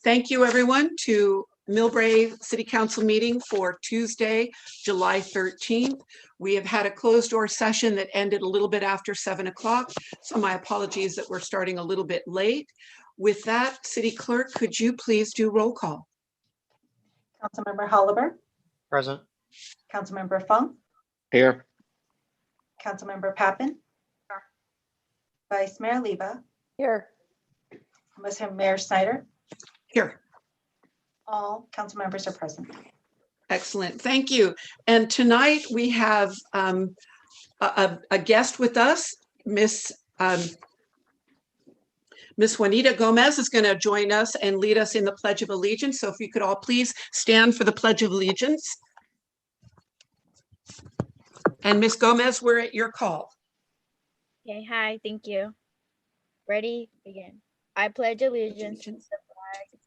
Thank you, everyone, to Millbrae City Council meeting for Tuesday, July 13th. We have had a closed door session that ended a little bit after 7 o'clock. So my apologies that we're starting a little bit late. With that, City Clerk, could you please do roll call? Councilmember Holliver. Present. Councilmember Fong. Here. Councilmember Papen. Vice Mayor Leva. Here. Mayor Schneider. Here. All council members are present. Excellent, thank you. And tonight we have a guest with us, Miss Juanita Gomez is going to join us and lead us in the Pledge of Allegiance. So if you could all please stand for the Pledge of Allegiance. And Miss Gomez, we're at your call. Okay, hi, thank you. Ready, begin. I pledge allegiance to the flag of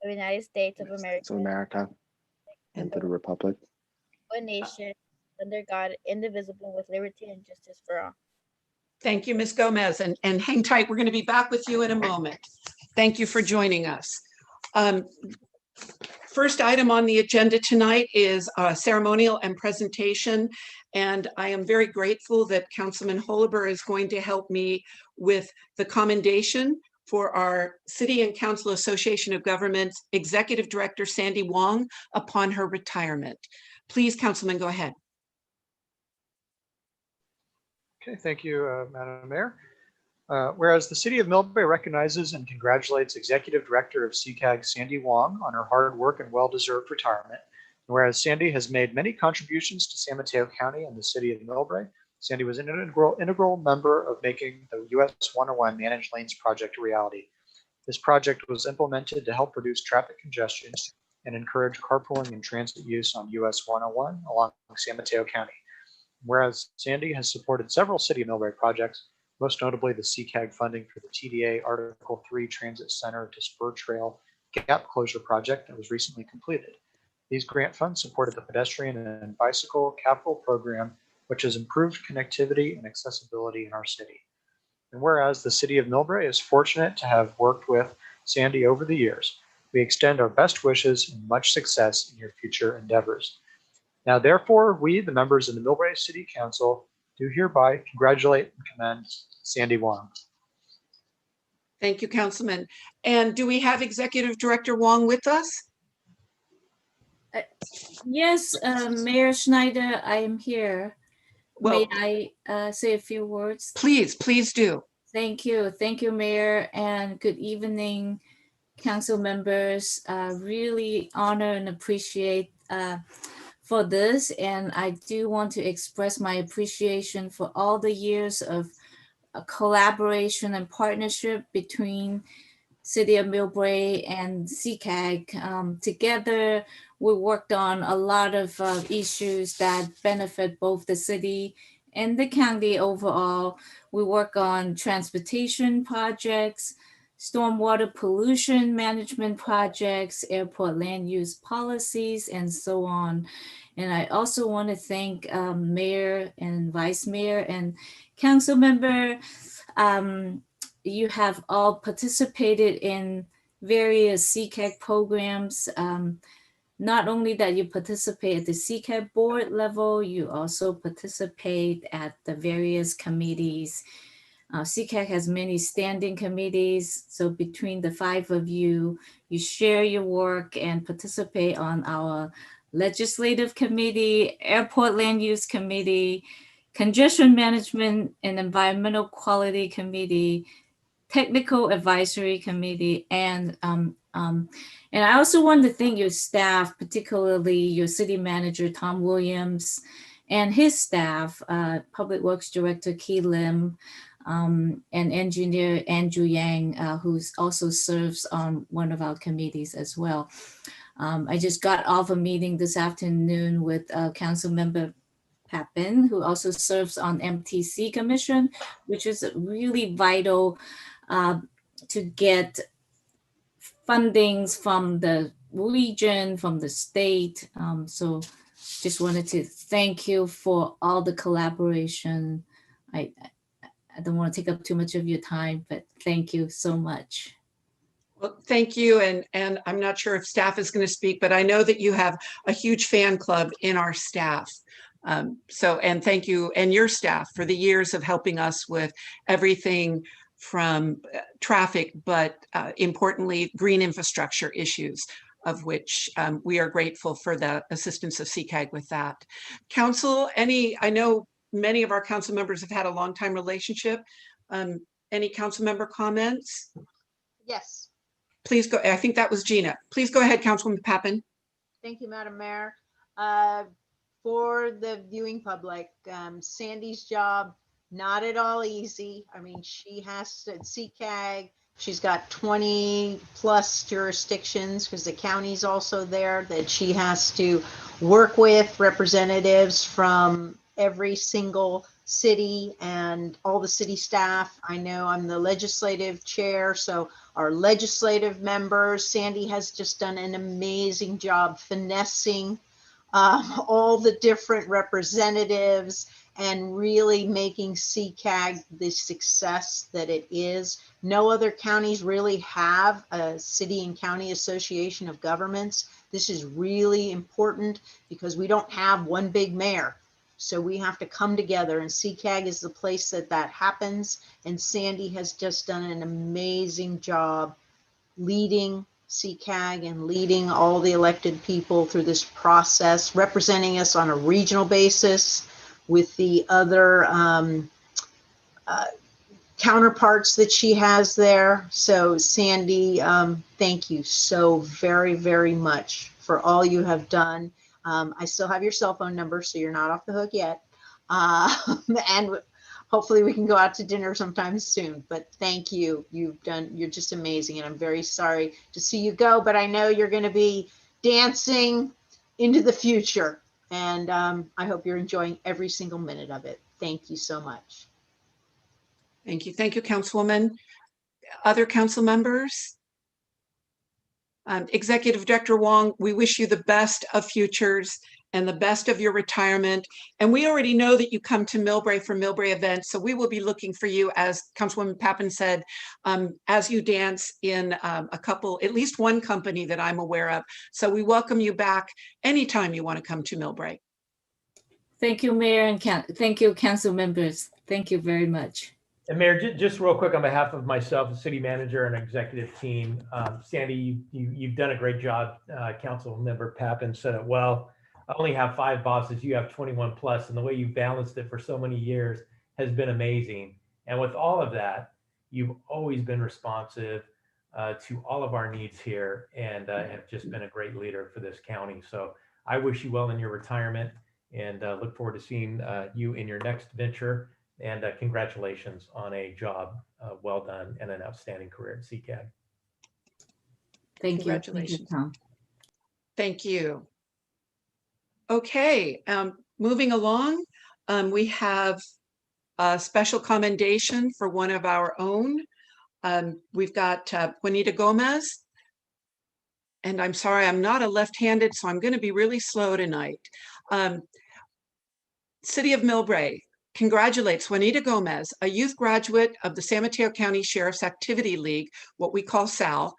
the United States of America, and to the republic. one nation, under God, indivisible, with liberty and justice for all. Thank you, Ms. Gomez, and hang tight. We're going to be back with you in a moment. Thank you for joining us. First item on the agenda tonight is ceremonial and presentation. And I am very grateful that Councilman Holliber is going to help me with the commendation for our City and Council Association of Governments Executive Director, Sandy Wong, upon her retirement. Please, Councilman, go ahead. Okay, thank you, Madam Mayor. Whereas the City of Millbrae recognizes and congratulates Executive Director of CCAG, Sandy Wong, on her hard work and well-deserved retirement. And whereas Sandy has made many contributions to San Mateo County and the City of Millbrae, Sandy was an integral member of making the US 101 Managed Lanes project a reality. This project was implemented to help reduce traffic congestion and encourage carpooling and transit use on US 101 along San Mateo County. Whereas Sandy has supported several City of Millbrae projects, most notably the CCAG funding for the TDA Article 3 Transit Center to Spur Trail Gap Closure project that was recently completed. These grant funds supported the pedestrian and bicycle capital program, which has improved connectivity and accessibility in our city. And whereas the City of Millbrae is fortunate to have worked with Sandy over the years, we extend our best wishes and much success in your future endeavors. Now, therefore, we, the members of the Millbrae City Council, do hereby congratulate and commend Sandy Wong. Thank you, Councilman. And do we have Executive Director Wong with us? Yes, Mayor Schneider, I am here. Well, may I say a few words? Please do. Thank you. Thank you, Mayor, and good evening, council members. Really honor and appreciate for this. And I do want to express my appreciation for all the years of collaboration and partnership between City of Millbrae and CCAG. Together, we worked on a lot of issues that benefit both the city and the county overall. We work on transportation projects, stormwater pollution management projects, airport land use policies, and so on. And I also want to thank Mayor and Vice Mayor and Council Member. You have all participated in various CCAG programs. Not only that you participate at the CCAG board level, you also participate at the various committees. CCAG has many standing committees. So between the 5 of you, you share your work and participate on our legislative committee, airport land use committee, congestion management and environmental quality committee, technical advisory committee, and I also want to thank your staff, particularly your city manager, Tom Williams, and his staff, Public Works Director, Key Lim, and engineer Andrew Yang, who also serves on one of our committees as well. I just got off a meeting this afternoon with Council Member Papen, who also serves on MTC Commission, which is really vital to get fundings from the region, from the state. So just wanted to thank you for all the collaboration. I don't want to take up too much of your time, but thank you so much. Well, thank you. And I'm not sure if staff is going to speak, but I know that you have a huge fan club in our staff. And thank you and your staff for the years of helping us with everything from traffic, but importantly, green infrastructure issues, of which we are grateful for the assistance of CCAG with that. Council, I know many of our council members have had a long time relationship. Any council member comments? Yes, Please go. I think that was Gina. Please go ahead, Councilwoman Papen. thank you, Madam Mayor. For the viewing public, Sandy's job, not at all easy. I mean, she has to, CCAG, she's got 20 plus jurisdictions because the county's also there that she has to work with representatives from every single city and all the city staff. I know I'm the legislative chair, so our legislative members, Sandy has just done an amazing job finessing all the different representatives and really making CCAG the success that it is. No other counties really have a city and county association of governments. This is really important because we don't have one big mayor. So we have to come together, and CCAG is the place that happens. And Sandy has just done an amazing job leading CCAG and leading all the elected people through this process, representing us on a regional basis with the other counterparts that she has there. So Sandy, thank you so very, very much for all you have done. I still have your cell phone number, so you're not off the hook yet. And hopefully we can go out to dinner sometime soon, but thank you. You're just amazing. And I'm very sorry to see you go, but I know you're going to be dancing into the future. And I hope you're enjoying every single minute of it. Thank you so much. Thank you. Thank you, Councilwoman. Other council members? Executive Director Wong, we wish you the best of futures and the best of your retirement. And we already know that you come to Millbrae for Millbrae events. So we will be looking for you, as Councilwoman Papen said, as you dance in at least one company that I'm aware of. So we welcome you back anytime you want to come to Millbrae. Thank you, Mayor, and thank you, council members. Thank you very much. And Mayor, just real quick on behalf of myself, the city manager and executive team, Sandy, you've done a great job. Council member Papen said it well. I only have 5 bosses. You have 21 plus, and the way you've balanced it for so many years has been amazing. And with all of that, you've always been responsive to all of our needs here, and have just been a great leader for this county. So I wish you well in your retirement, and look forward to seeing you in your next venture. And congratulations on a job well done and an outstanding career at CCAG. Thank you. Congratulations. Thank you, Tom. Thank you. Okay, moving along, we have a special commendation for one of our own. We've got Juanita Gomez. And I'm sorry, I'm not a left-handed, so I'm going to be really slow tonight. City of Millbrae congratulates Juanita Gomez, a youth graduate of the San Mateo County Sheriff's Activity League, what we call SAL.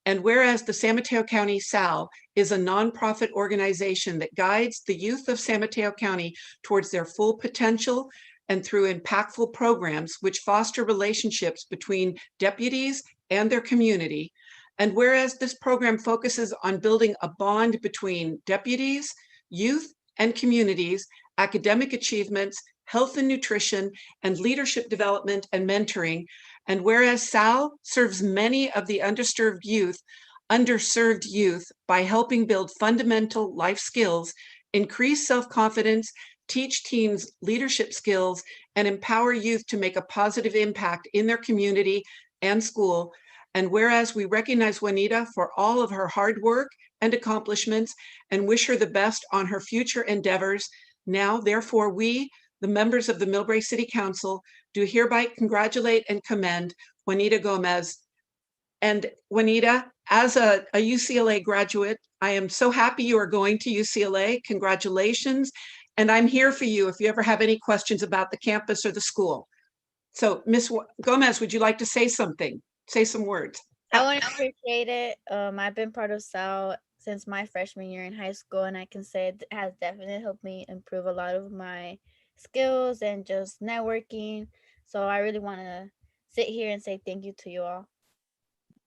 And whereas the San Mateo County SAL is a nonprofit organization that guides the youth of San Mateo County towards their full potential and through impactful programs which foster relationships between deputies and their community. And whereas this program focuses on building a bond between deputies, youth, and communities, academic achievements, health and nutrition, and leadership development and mentoring. And whereas SAL serves many of the underserved youth by helping build fundamental life skills, increase self-confidence, teach teens leadership skills, and empower youth to make a positive impact in their community and school. And whereas we recognize Juanita for all of her hard work and accomplishments and wish her the best on her future endeavors, now, therefore, we, the members of the Millbrae City Council, do hereby congratulate and commend Juanita Gomez. And Juanita, as a UCLA graduate, I am so happy you are going to UCLA. Congratulations. And I'm here for you if you ever have any questions about the campus or the school. So Ms. Gomez, would you like to say something? Say some words. I want to appreciate it. I've been part of SAL since my freshman year in high school, and I can say it has definitely helped me improve a lot of my skills and just networking. So I really want to sit here and say thank you to you all.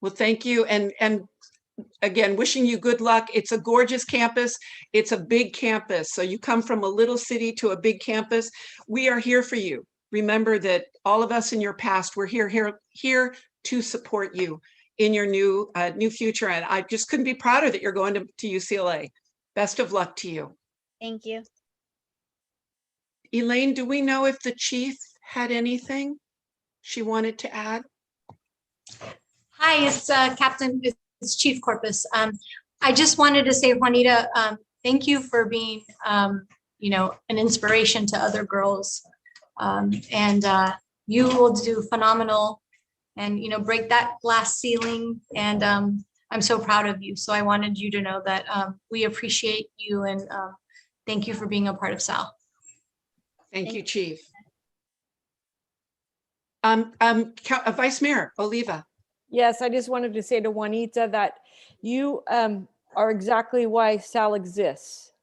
Well, thank you. And again, wishing you good luck. It's a gorgeous campus. It's a big campus. So you come from a little city to a big campus. We are here for you. Remember that all of us in your past, we're here to support you in your new future. And I just couldn't be prouder that you're going to UCLA. Best of luck to you. Thank you. Elaine, do we know if the chief had anything she wanted to add? Hi, it's Captain, it's Chief Corpus. I just wanted to say, Juanita, thank you for being, you know, an inspiration to other girls. And you will do phenomenal and, you know, break that glass ceiling. And I'm so proud of you. So I wanted you to know that we appreciate you and thank you for being a part of SAL. Thank you, Chief. Vice Mayor Oliva. Yes, I just wanted to say to Juanita that you are exactly why SAL exists.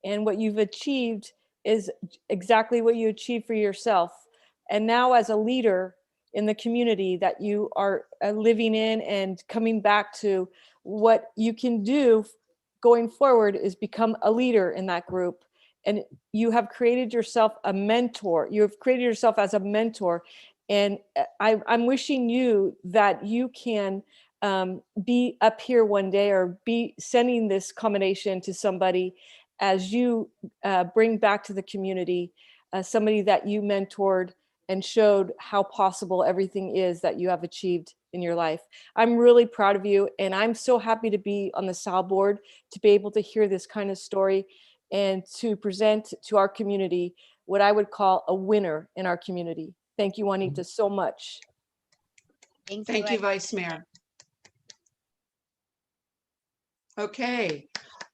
And what you've achieved is exactly what you achieved for yourself. And now as a leader in the community that you are living in and coming back to, what you can do going forward is become a leader in that group. And you have created yourself a mentor. You have created yourself as a mentor. And I'm wishing you that you can be up here one day or be sending this commendation to somebody as you bring back to the community somebody that you mentored and showed how possible everything is that you have achieved in your life. I'm really proud of you, and I'm so happy to be on the SAL board, to be able to hear this kind of story and to present to our community what I would call a winner in our community. Thank you, Juanita, so much. Thank you, Vice Mayor. Okay.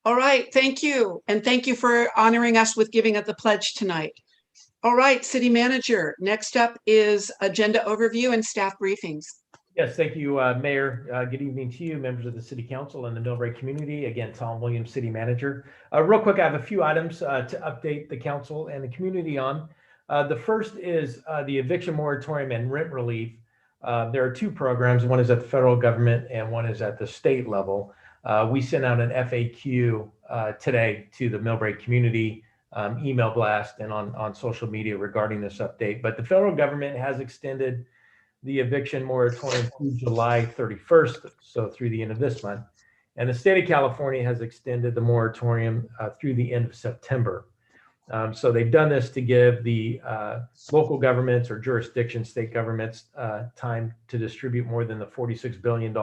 All right. Thank you. And thank you for honoring us with giving us the pledge tonight. All right, City Manager. Next up is agenda overview and staff briefings. Yes, thank you, Mayor. Good evening to you, members of the City Council and the Millbrae community. Again, Tom Williams, City Manager. Real quick, I have a few items to update the council and the community on. The first is the eviction moratorium and rent relief. There are two programs. One is at the federal government and one is at the state level. We sent out an FAQ today to the Millbrae community, email blast and on social media regarding this update. But the federal government has extended the eviction moratorium through July 31st, so through the end of this month. And the state of California has extended the moratorium through the end of September. So they've done this to give the local governments or jurisdiction state governments time to distribute more than the $46 billion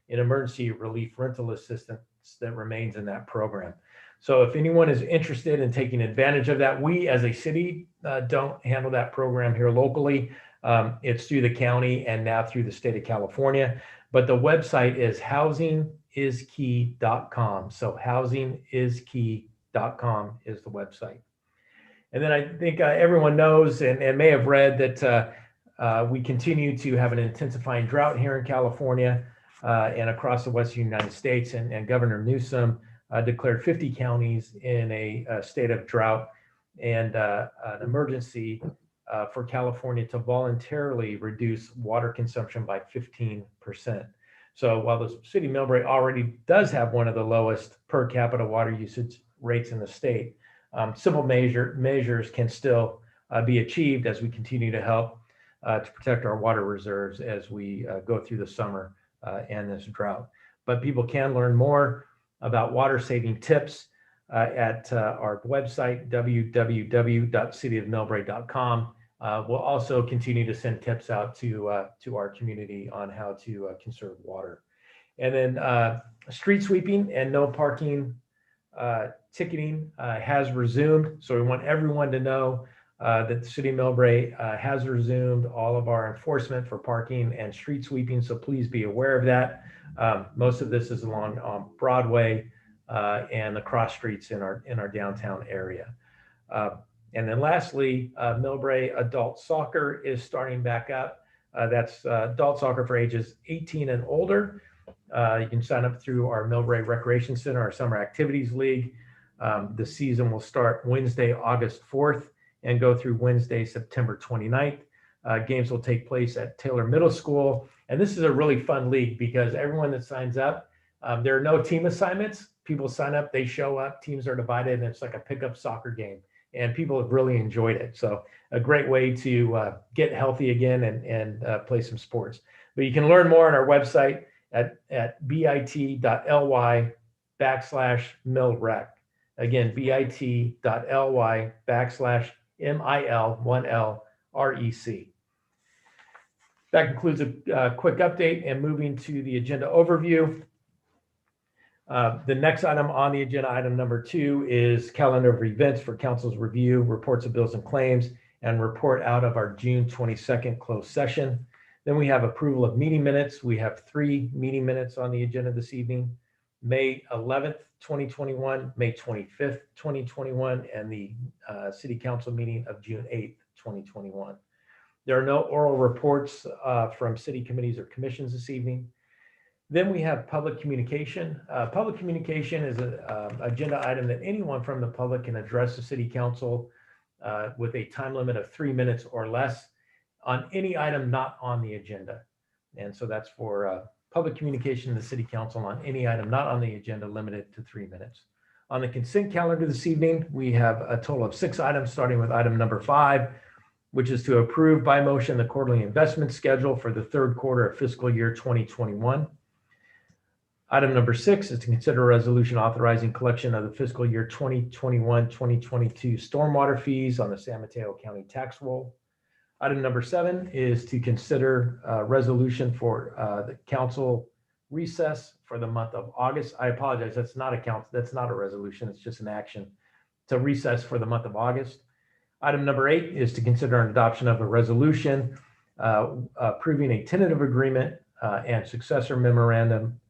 in emergency relief rental assistance that remains in that program. So if anyone is interested in taking advantage of that, we as a city don't handle that program here locally. It's through the county and now through the state of California. But the website is housingiskey.com. So housingiskey.com is the website. And then I think everyone knows and may have read that we continue to have an intensifying drought here in California and across the Western United States. And Governor Newsom declared 50 counties in a state of drought and an emergency for California to voluntarily reduce water consumption by 15%. So while the city of Millbrae already does have one of the lowest per capita water usage rates in the state, simple measures can still be achieved as we continue to help to protect our water reserves as we go through the summer and this drought. But people can learn more about water saving tips at our website, www.cityofmillbrae.com. We'll also continue to send tips out to our community on how to conserve water. And then street sweeping and no parking ticketing has resumed. So we want everyone to know that the City of Millbrae has resumed all of our enforcement for parking and street sweeping. So please be aware of that. Most of this is along Broadway and the cross streets in our downtown area. And then lastly, Millbrae adult soccer is starting back up. That's adult soccer for ages 18 and older. You can sign up through our Millbrae Recreation Center, our Summer Activities League. The season will start Wednesday, August 4th and go through Wednesday, September 29th. Games will take place at Taylor Middle School. And this is a really fun league because everyone that signs up, there are no team assignments. People sign up, they show up, teams are divided, and it's like a pickup soccer game. And people have really enjoyed it. So a great way to get healthy again and play some sports. But you can learn more on our website at bit.ly/millrec. Again, bit.ly/MIL1LREC. That concludes a quick update, and moving to the agenda overview. The next item on the agenda, item number 2, is calendar of events for council's review, reports of bills and claims, and report out of our June 22nd closed session. Then we have approval of meeting minutes. We have 3 meeting minutes on the agenda this evening: May 11th, 2021, May 25th, 2021, and the city council meeting of June 8th, 2021. There are no oral reports from city committees or commissions this evening. Then we have public communication. Public communication is an agenda item that anyone from the public can address the city council with a time limit of 3 minutes or less on any item not on the agenda. And so that's for public communication to the city council on any item not on the agenda, limited to 3 minutes. On the consent calendar this evening, we have a total of 6 items, starting with item number 5, which is to approve by motion the quarterly investment schedule for the 3rd quarter of fiscal year 2021. Item number 6 is to consider a resolution authorizing collection of the fiscal year 2021-2022 stormwater fees on the San Mateo County tax roll. Item number 7 is to consider a resolution for the council recess for the month of August. I apologize, that's not a resolution, it's just an action to recess for the month of August. Item number 8 is to consider an adoption of a resolution approving a tentative agreement and successor memorandum,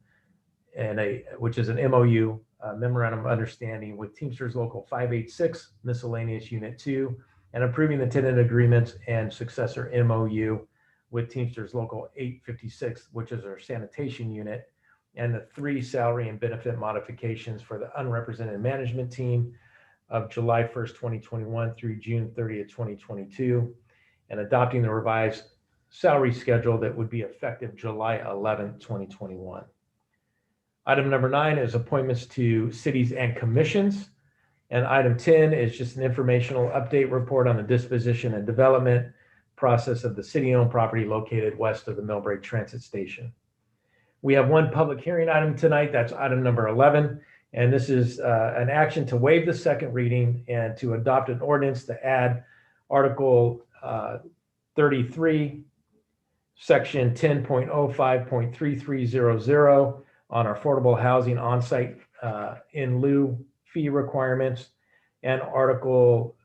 which is an MOU, memorandum of understanding with Teamsters Local 586 Miscellaneous Unit 2, and approving the tenant agreements and successor MOU with Teamsters Local 856, which is our sanitation unit, and the 3 salary and benefit modifications for the unrepresented management team of July 1st, 2021 through June 30th, 2022, and adopting the revised salary schedule that would be effective July 11th, 2021. Item number 9 is appointments to cities and commissions. And item 10 is just an informational update report on the disposition and development process of the city-owned property located west of the Millbrae Transit Station. We have 1 public hearing item tonight. That's item number 11. And this is an action to waive the 2nd reading and to adopt an ordinance to add Article 33, Section 10.05.3300 on affordable housing on-site in lieu fee requirements, and Article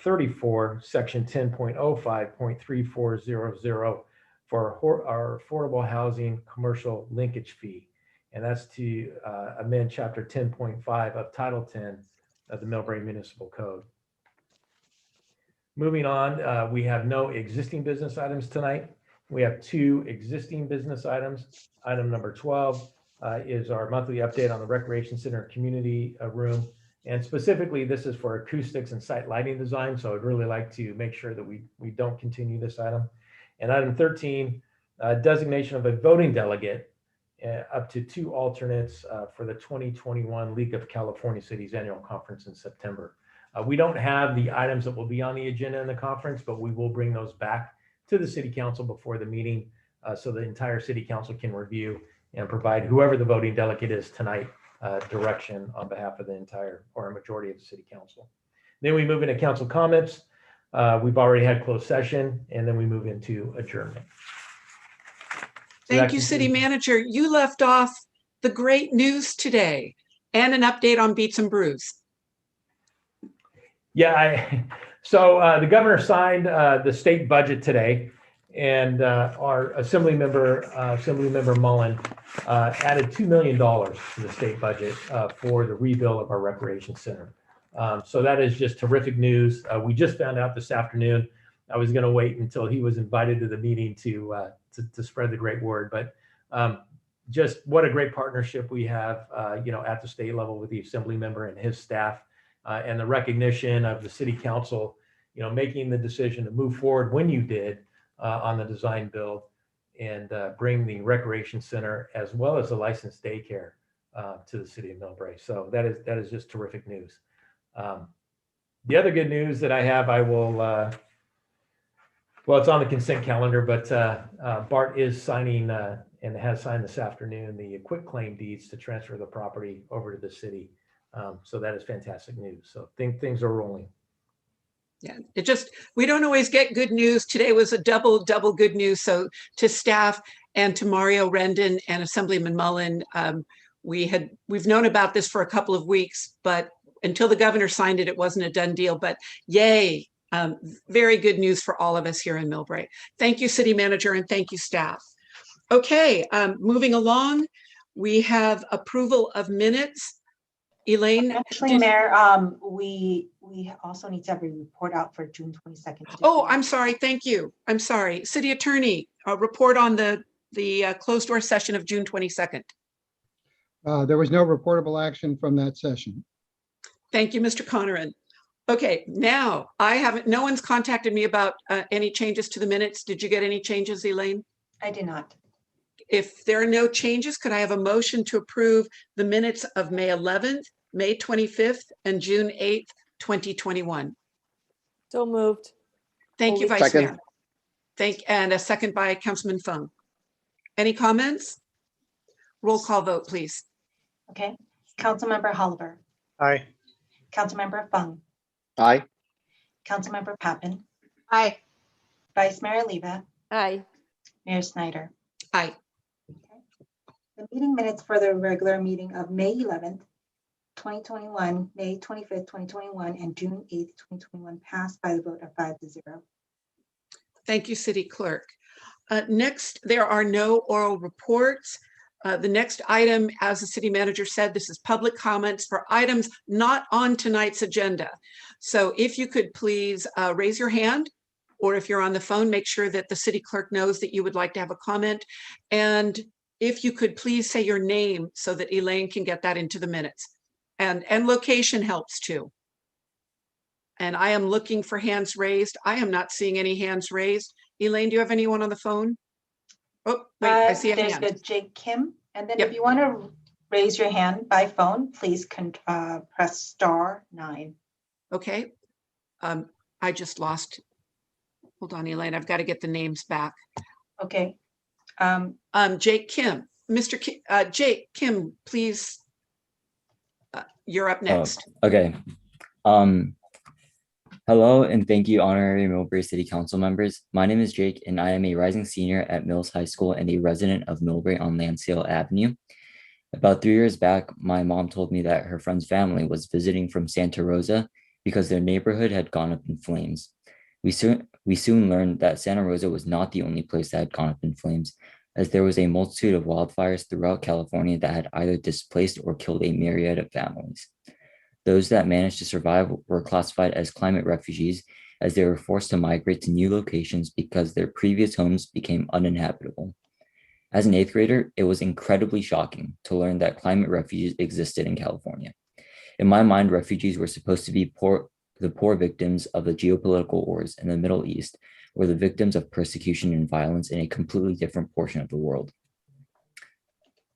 34, Section 10.05.3400 for our affordable housing commercial linkage fee. And that's to amend Chapter 10.5 of Title 10 of the Millbrae Municipal Code. Moving on, we have no existing business items tonight. We have 2 existing business items. Item number 12 is our monthly update on the Recreation Center community room. And specifically, this is for acoustics and site lighting design. So I'd really like to make sure that we don't continue this item. And item 13, designation of a voting delegate up to 2 alternates for the 2021 League of California Cities Annual Conference in September. We don't have the items that will be on the agenda in the conference, but we will bring those back to the City Council before the meeting so the entire City Council can review and provide whoever the voting delegate is tonight direction on behalf of the entire or a majority of the City Council. Then we move into council comments. We've already had closed session, and then we move into adjournment. Thank you, City Manager. You left off the great news today and an update on Beats and Brews. Yeah, so the governor signed the state budget today, and our Assembly member Mullen added $2 million to the state budget for the rebuild of our recreation center. So that is just terrific news. We just found out this afternoon I was going to wait until he was invited to the meeting to spread the great word. But just what a great partnership we have, at the state level with the assembly member and his staff, and the recognition of the city council, making the decision to move forward when you did on the design build and bring the recreation center as well as the licensed daycare to the city of Millbrae. So that is just terrific news. The other good news that I have, I will, well, it's on the consent calendar, but Bart is signing and has signed this afternoon the quitclaim deeds to transfer the property over to the city. So that is fantastic news. So things are rolling. Yeah, we don't always get good news. Today was a double good news. So to staff and to Mario Rendon and Assemblyman Mullen, we've known about this for a couple of weeks, but until the governor signed it, it wasn't a done deal. But yay, very good news for all of us here in Millbrae. Thank you, city manager, and thank you, staff. Okay, moving along, we have approval of minutes. Elaine? Actually, Mayor, we also need to have a report out for June 22nd. Oh, I'm sorry. Thank you. I'm sorry. City Attorney, a report on the closed door session of June 22nd. There was no reportable action from that session. Thank you, Mr. Conneran. Okay, now no one's contacted me about any changes to the minutes. Did you get any changes, Elaine? I did not. If there are no changes, could I have a motion to approve the minutes of May 11th, May 25th, and June 8th, 2021? So moved. Thank you, Vice Second. Mayor. And a second by Councilman Fung. Any comments? Roll call vote, please. Okay. Councilmember Holliver. Aye. Councilmember Fung. Aye. Councilmember Papen. Aye. Vice Mayor Leva. Aye. Mayor Schneider. Aye. The meeting minutes for the regular meeting of May 11th, 2021, May 25th, 2021, and June 8th, 2021 passed by the vote of 5-0. Thank you, City Clerk. Next, there are no oral reports. The next item, as the city manager said, this is public comments for items not on tonight's agenda. So if you could please raise your hand, or if you're on the phone, make sure that the city clerk knows that you would like to have a comment. And if you could please say your name so that Elaine can get that into the minutes. And location helps too. And I am looking for hands raised. I am not seeing any hands raised. Elaine, do you have anyone on the phone? Oh, wait, I see a There's hand. good Jake Kim. And then Yep. if you want to raise your hand by phone, please press *9. Okay. I just lost. Hold on, Elaine, I've got to get the names back. Okay. Jake Kim, Jake Kim, please. You're up next. Okay. Hello and thank you, honorary Millbrae City Council members. My name is Jake and I am a rising senior at Mills High School and a resident of Millbrae on Lansdale Avenue. About 3 years back, my mom told me that her friend's family was visiting from Santa Rosa because their neighborhood had gone up in flames. We soon learned that Santa Rosa was not the only place that had gone up in flames, as there was a multitude of wildfires throughout California that had either displaced or killed a myriad of families. Those that managed to survive were classified as climate refugees, as they were forced to migrate to new locations because their previous homes became uninhabitable. As an 8th grader, it was incredibly shocking to learn that climate refugees existed in California. In my mind, refugees were supposed to be the poor victims of the geopolitical wars in the Middle East, or the victims of persecution and violence in a completely different portion of the world.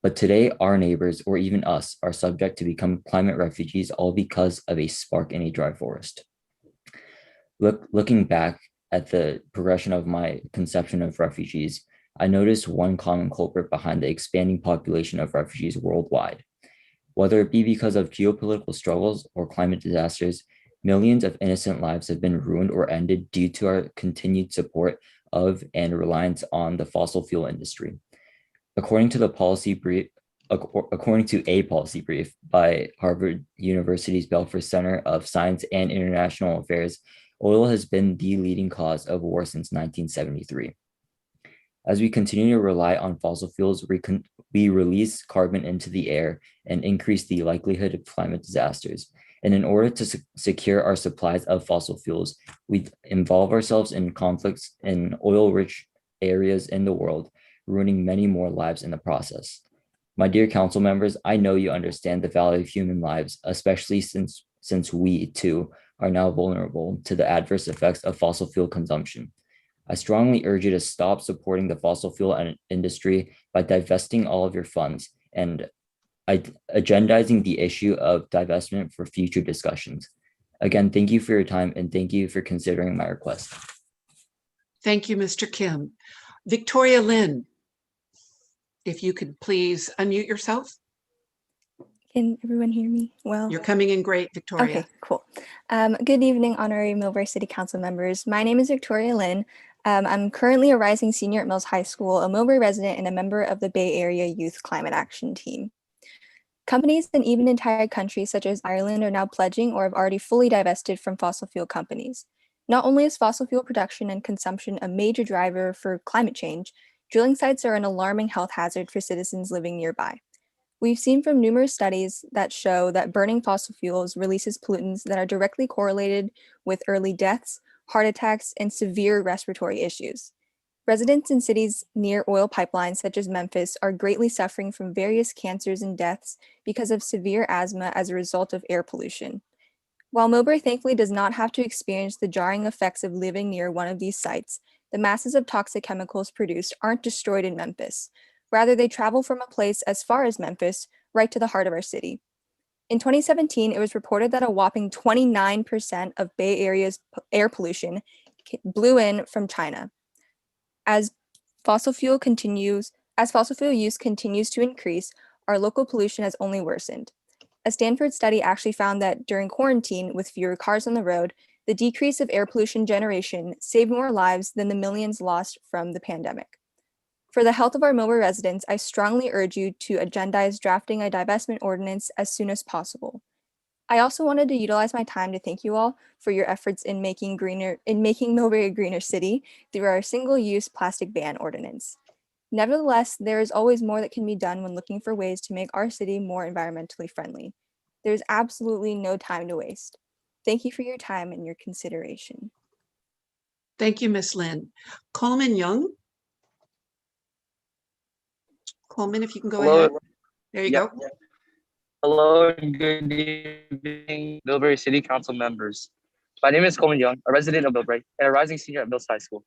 But today, our neighbors, or even us, are subject to become climate refugees, all because of a spark in a dry forest. Looking back at the progression of my conception of refugees, I noticed one common culprit behind the expanding population of refugees worldwide. Whether it be because of geopolitical struggles or climate disasters, millions of innocent lives have been ruined or ended due to our continued support of and reliance on the fossil fuel industry. According to a policy brief by Harvard University's Belfer Center of Science and International Affairs, oil has been the leading cause of war since 1973. As we continue to rely on fossil fuels, we release carbon into the air and increase the likelihood of climate disasters. And in order to secure our supplies of fossil fuels, we involve ourselves in conflicts in oil-rich areas in the world, ruining many more lives in the process. My dear council members, I know you understand the value of human lives, especially since we too are now vulnerable to the adverse effects of fossil fuel consumption. I strongly urge you to stop supporting the fossil fuel industry by divesting all of your funds and agendizing the issue of divestment for future discussions. Again, thank you for your time and thank you for considering my request. Thank you, Mr. Kim. Victoria Lynn, if you could please unmute yourself. Can everyone hear me well? You're coming in great, Victoria. Okay, cool. Good evening, honorary Millbrae City Council members. My name is Victoria Lynn. I'm currently a rising senior at Mills High School, a Millbrae resident and a member of the Bay Area Youth Climate Action Team. Companies and even entire countries such as Ireland are now pledging or have already fully divested from fossil fuel companies. Not only is fossil fuel production and consumption a major driver for climate change, drilling sites are an alarming health hazard for citizens living nearby. We've seen from numerous studies that show that burning fossil fuels releases pollutants that are directly correlated with early deaths, heart attacks, and severe respiratory issues. Residents in cities near oil pipelines such as Memphis are greatly suffering from various cancers and deaths because of severe asthma as a result of air pollution. While Millbrae thankfully does not have to experience the jarring effects of living near one of these sites, the masses of toxic chemicals produced aren't destroyed in Memphis. Rather, they travel from a place as far as Memphis, right to the heart of our city. In 2017, it was reported that a whopping 29% of Bay Area's air pollution blew in from China. As fossil fuel use continues to increase, our local pollution has only worsened. A Stanford study actually found that during quarantine, with fewer cars on the road, the decrease of air pollution generation saved more lives than the millions lost from the pandemic. For the health of our Millbrae residents, I strongly urge you to agendize drafting a divestment ordinance as soon as possible. I also wanted to utilize my time to thank you all for your efforts in making Millbrae a greener city through our single-use plastic ban ordinance. Nevertheless, there is always more that can be done when looking for ways to make our city more environmentally friendly. There's absolutely no time to waste. Thank you for your time and your consideration. Thank you, Ms. Lynn. Coleman Young? Coleman, if you can go ahead. There you go. Hello and good evening, Millbrae City Council members. My name is Coleman Young, a resident of Millbrae and a rising senior at Mills High School.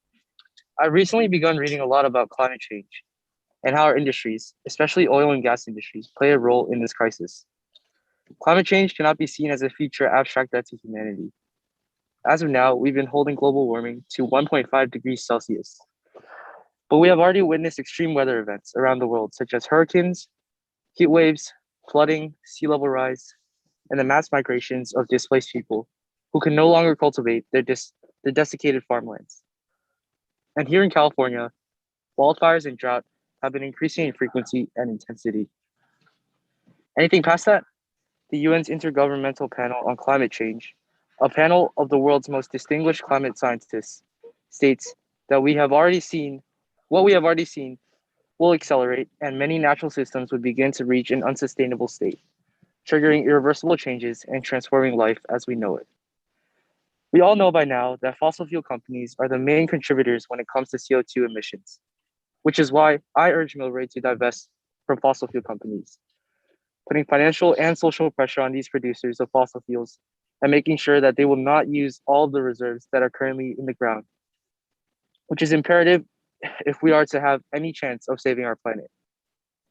I've recently begun reading a lot about climate change and how our industries, especially oil and gas industries, play a role in this crisis. Climate change cannot be seen as a future abstract threat to humanity. As of now, we've been holding global warming to 1.5 degrees Celsius. But we have already witnessed extreme weather events around the world, such as hurricanes, heat waves, flooding, sea level rise, and the mass migrations of displaced people who can no longer cultivate their desiccated farmlands. And here in California, wildfires and drought have been increasing in frequency and intensity. Anything past that? The UN's Intergovernmental Panel on Climate Change, a panel of the world's most distinguished climate scientists, states that what we have already seen will accelerate, and many natural systems would begin to reach an unsustainable state, triggering irreversible changes and transforming life as we know it. We all know by now that fossil fuel companies are the main contributors when it comes to CO2 emissions, which is why I urge Millbrae to divest from fossil fuel companies, putting financial and social pressure on these producers of fossil fuels and making sure that they will not use all the reserves that are currently in the ground, which is imperative if we are to have any chance of saving our planet.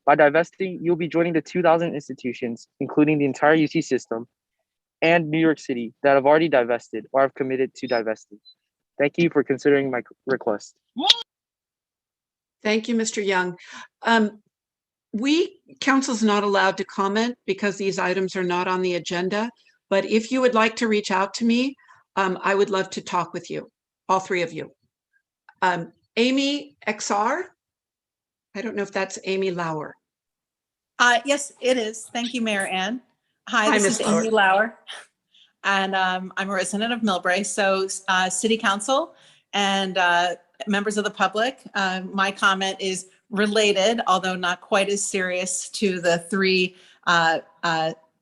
By divesting, you'll be joining the 2,000 institutions, including the entire UC system and New York City, that have already divested or have committed to divesting. Thank you for considering my request. Thank you, Mr. Young. Council's not allowed to comment because these items are not on the agenda, but if you would like to reach out to me, I would love to talk with you, all three of you. Amy XR, I don't know if that's Amy Laure. Yes, it is. Thank you, Mayor Ann. Hi, Hi, this Ms. is Amy Laure, and I'm a resident of Millbrae. So City Council and members of the public, my comment is related, although not quite as serious, to the three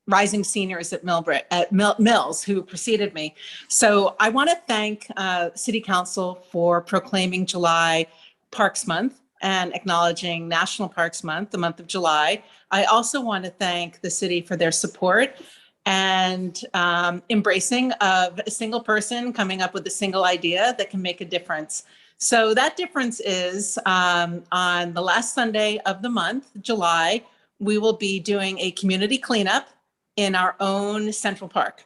rising seniors at Mills who preceded me. So I want to thank City Council for proclaiming July Parks Month and acknowledging National Parks Month, the month of July. I also want to thank the city for their support and embracing of a single person coming up with a single idea that can make a difference. So that difference is on the last Sunday of the month, July, we will be doing a community cleanup in our own Central Park.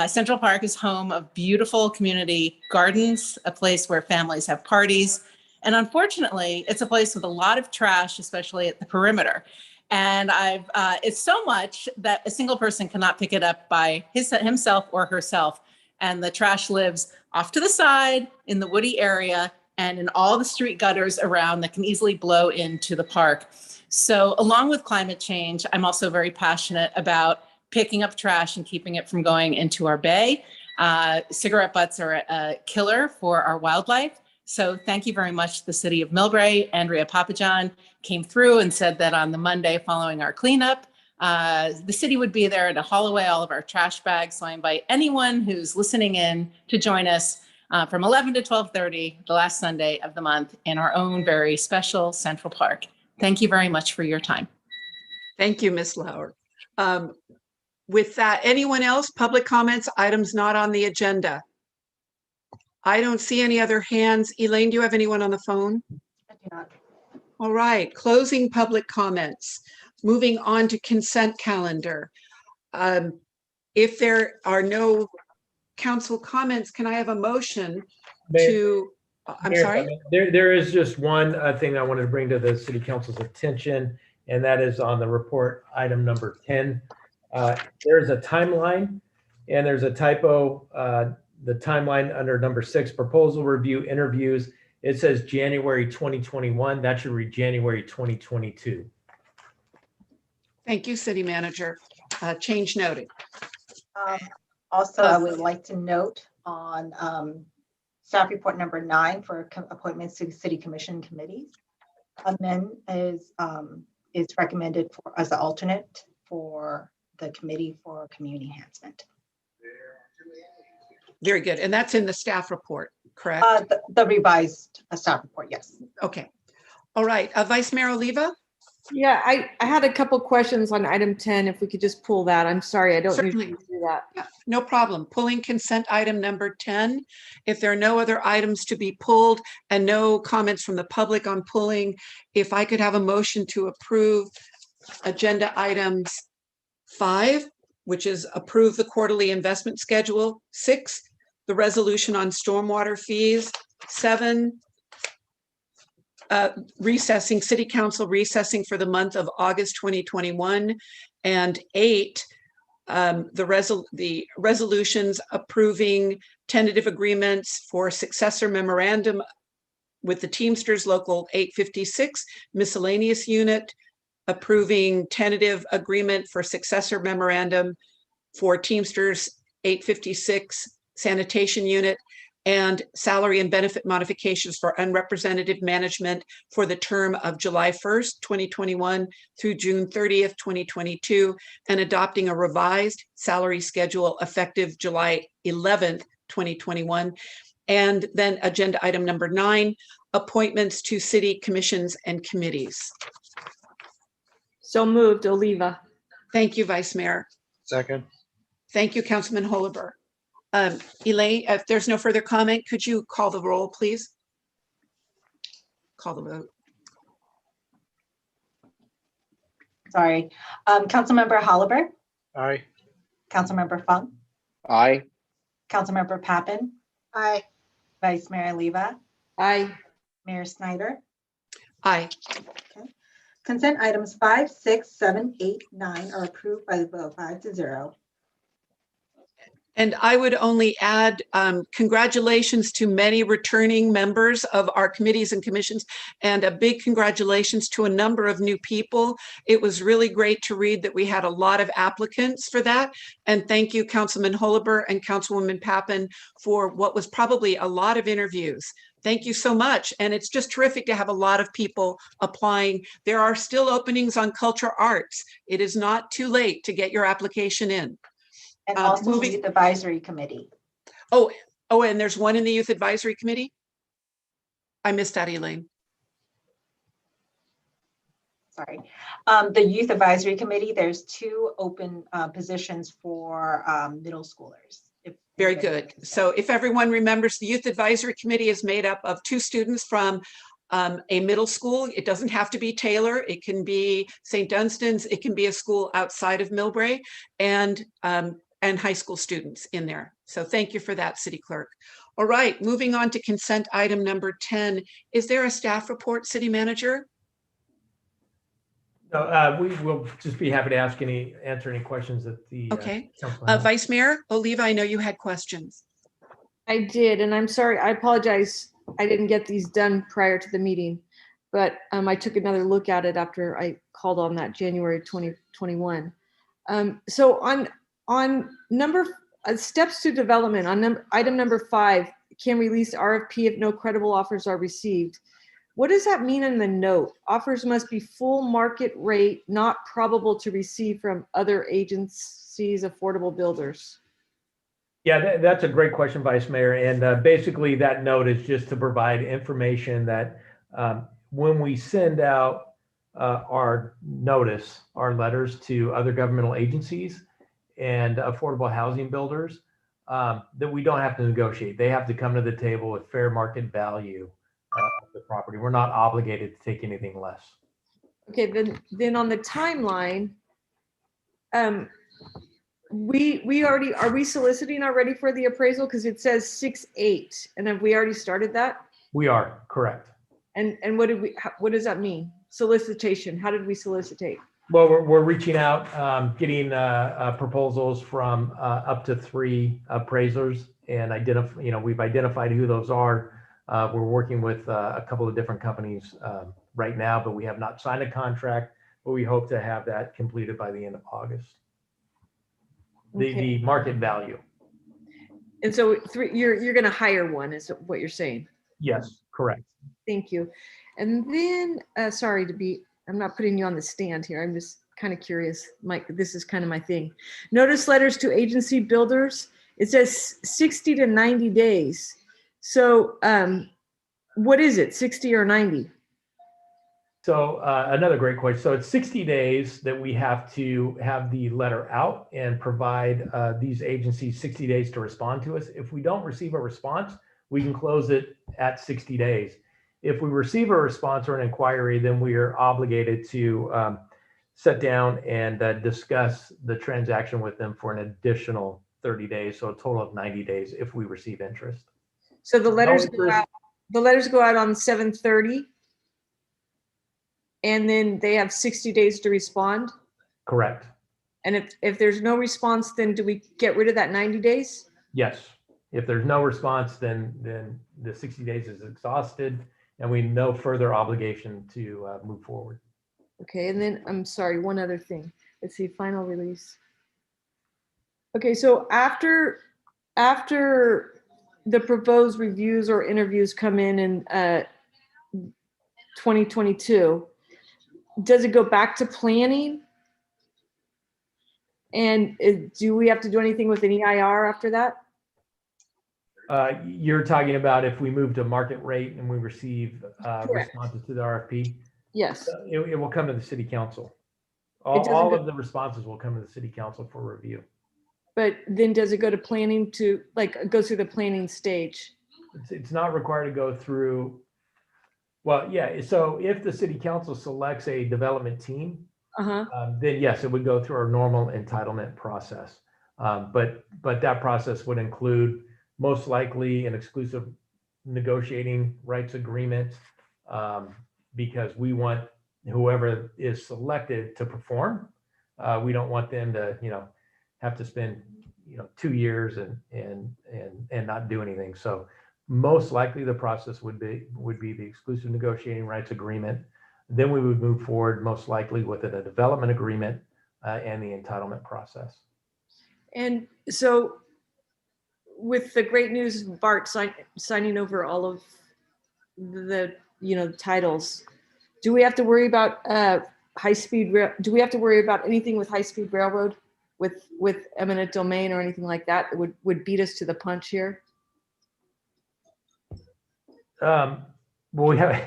Central Park is home of beautiful community gardens, a place where families have parties. And unfortunately, it's a place with a lot of trash, especially at the perimeter. And it's so much that a single person cannot pick it up by himself or herself. And the trash lives off to the side in the woody area and in all the street gutters around that can easily blow into the park. So along with climate change, I'm also very passionate about picking up trash and keeping it from going into our bay. Cigarette butts are a killer for our wildlife. So thank you very much to the city of Millbrae. Andrea Papajan came through and said that on the Monday following our cleanup, the city would be there to haul away all of our trash bags. So I invite anyone who's listening in to join us from 11 to 12:30, the last Sunday of the month, in our own very special Central Park. Thank you very much for your time. Thank you, Ms. Laure. With that, anyone else? Public comments, items not on the agenda. I don't see any other hands. Elaine, do you have anyone on the phone? I do not. All right, closing public comments. Moving on to consent calendar. If there are no council comments, can I have a motion to, I'm Mayor, sorry? There is just one thing that I wanted to bring to the city council's attention, and that is on the report item number 10. There's a timeline and there's a typo. The timeline under number 6, proposal review interviews, it says January 2021. That should read January 2022. Thank you, City Manager. Change noted. Also, I would like to note on staff report number 9 for appointments to city commission committees. Amen is recommended for as an alternate for the committee for community enhancement. Very good. And that's in the staff report, correct? The revised staff report, yes. Okay. All right. Vice Mayor Oliva? Yeah, I had a couple questions on item 10, if we could just pull that. I'm sorry, I don't Certainly. usually do that. Yeah, no problem. Pulling consent item number 10. If there are no other items to be pulled and no comments from the public on pulling, if I could have a motion to approve agenda items 5, which is approve the quarterly investment schedule, 6, the resolution on stormwater fees, 7, recessing, city council recessing for the month of August 2021, and 8, the resolutions approving tentative agreements for successor memorandum with the Teamsters Local 856 miscellaneous unit, approving tentative agreement for successor memorandum for Teamsters 856 sanitation unit, and salary and benefit modifications for unrepresentative management for the term of July 1st, 2021 through June 30th, 2022, and adopting a revised salary schedule effective July 11th, 2021. And then agenda item number 9, appointments to city commissions and committees. So moved, Oliva. Thank you, Vice Mayor. Second. Thank you, Councilman Holober. Elaine, if there's no further comment, could you call the roll, please? Call the vote. Sorry. Councilmember Holober, Aye. Councilmember Fung, Aye. Councilmember Papen, Aye. Vice Mayor Oliva, Aye. Mayor Schneider. Aye. Okay. Consent items 5, 6, 7, 8, 9 are approved by the vote 5-0. And I would only add congratulations to many returning members of our committees and commissions, and a big congratulations to a number of new people. It was really great to read that we had a lot of applicants for that. And thank you, Councilman Holober and Councilwoman Papen, for what was probably a lot of interviews. Thank you so much. And it's just terrific to have a lot of people applying. There are still openings on culture arts. It is not too late to get your application in. And also the Youth Advisory Committee. Oh, and there's one in the Youth Advisory Committee? I missed that, Elaine. Sorry. The Youth Advisory Committee, there's 2 open positions for middle schoolers. Very good. So if everyone remembers, the Youth Advisory Committee is made up of 2 students from a middle school. It doesn't have to be Taylor. It can be St. Dunstan's. It can be a school outside of Millbrae, and high school students in there. So thank you for that, City Clerk. All right, moving on to consent item number 10. Is there a staff report, City Manager? No, we will just be happy to answer any questions that the Okay. council has. Vice Mayor Oliva, I know you had questions. I did, and I'm sorry, I apologize. I didn't get these done prior to the meeting, but I took another look at it after I called on that January 2021. So on number steps to development, on item number 5, can release RFP if no credible offers are received. What does that mean in the note? Offers must be full market rate, not probable to receive from other agencies, affordable builders. Yeah, that's a great question, Vice Mayor. And basically that note is just to provide information that when we send out our notice, our letters to other governmental agencies and affordable housing builders, that we don't have to negotiate. They have to come to the table with fair market value of the property. We're not obligated to take anything less. Okay, then on the timeline, we already, are we soliciting already for the appraisal? Because it says 6/8, and have we already started that? We are, correct. And what does that mean? Solicitation, how did we solicitate? Well, we're reaching out, getting proposals from up to 3 appraisers, and we've identified who those are. We're working with a couple of different companies right now, but we have not signed a contract, but we hope to have that completed by the end of August. The market value. And so you're going to hire one, is what you're saying? Yes, correct. Thank you. And then, sorry I'm not putting you on the stand here. I'm just kind of curious. Mike, this is kind of my thing. Notice letters to agency builders. It says 60 to 90 days. So what is it, 60 or 90? So another great question. So it's 60 days that we have to have the letter out and provide these agencies 60 days to respond to us. If we don't receive a response, we can close it at 60 days. If we receive a response or an inquiry, then we are obligated to sit down and discuss the transaction with them for an additional 30 days. So a total of 90 days if we receive interest. So the letters go out on 7/30, and then they have 60 days to respond? Correct. And if there's no response, then do we get rid of that 90 days? Yes. If there's no response, then the 60 days is exhausted and we have no further obligation to move forward. Okay, and then I'm sorry, one other thing. Let's see, final release. Okay, so after the proposed reviews or interviews come in 2022, does it go back to planning? And do we have to do anything with an EIR after that? You're talking about if we move to market rate and we receive responses to the RFP? Yes. It will come to the city council. All of the responses will come to the city council for review. But then does it go to planning to go through the planning stage? It's not required to go through. Well, yeah. So if the city council selects a development team, then yes, it would go through our normal entitlement process. But that process would include most likely an exclusive negotiating rights agreement, because we want whoever is selected to perform. We don't want them to, have to spend, 2 years and not do anything. So most likely the process would be the exclusive negotiating rights agreement. Then we would move forward most likely with a development agreement and the entitlement process. And so with the great news of Bart signing over all of titles. Do we have to worry about high-speed rail? Do we have to worry about anything with high-speed railroad with eminent domain or anything like that that would beat us to the punch here? Well, we have,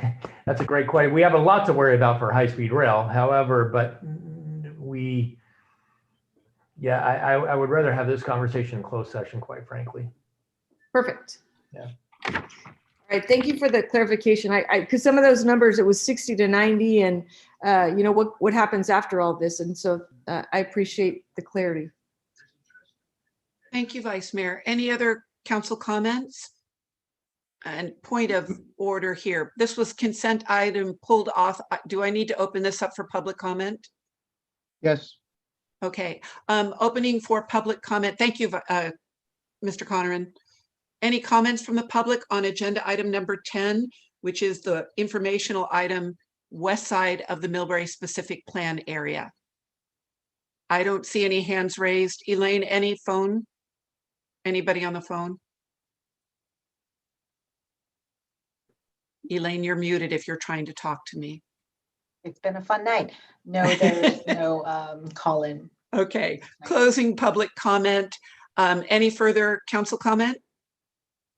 that's a great question. We have a lot to worry about for high-speed rail. However, but I would rather have this conversation in closed session, quite frankly. Perfect. Yeah. All right. Thank you for the clarification. Because some of those numbers, it was 60 to 90 and what happens after all this. And so I appreciate the clarity. Thank you, Vice Mayor. Any other council comments? And point of order here. This was consent item pulled off. Do I need to open this up for public comment? Yes. Okay. Opening for public comment. Thank you, Mr. Conneran. Any comments from the public on agenda item number 10, which is the informational item west side of the Millbrae specific plan area? I don't see any hands raised. Elaine, any phone? Anybody on the phone? Elaine, you're muted if you're trying to talk to me. It's been a fun night. No, there's no call in. Okay, closing public comment. Any further council comment?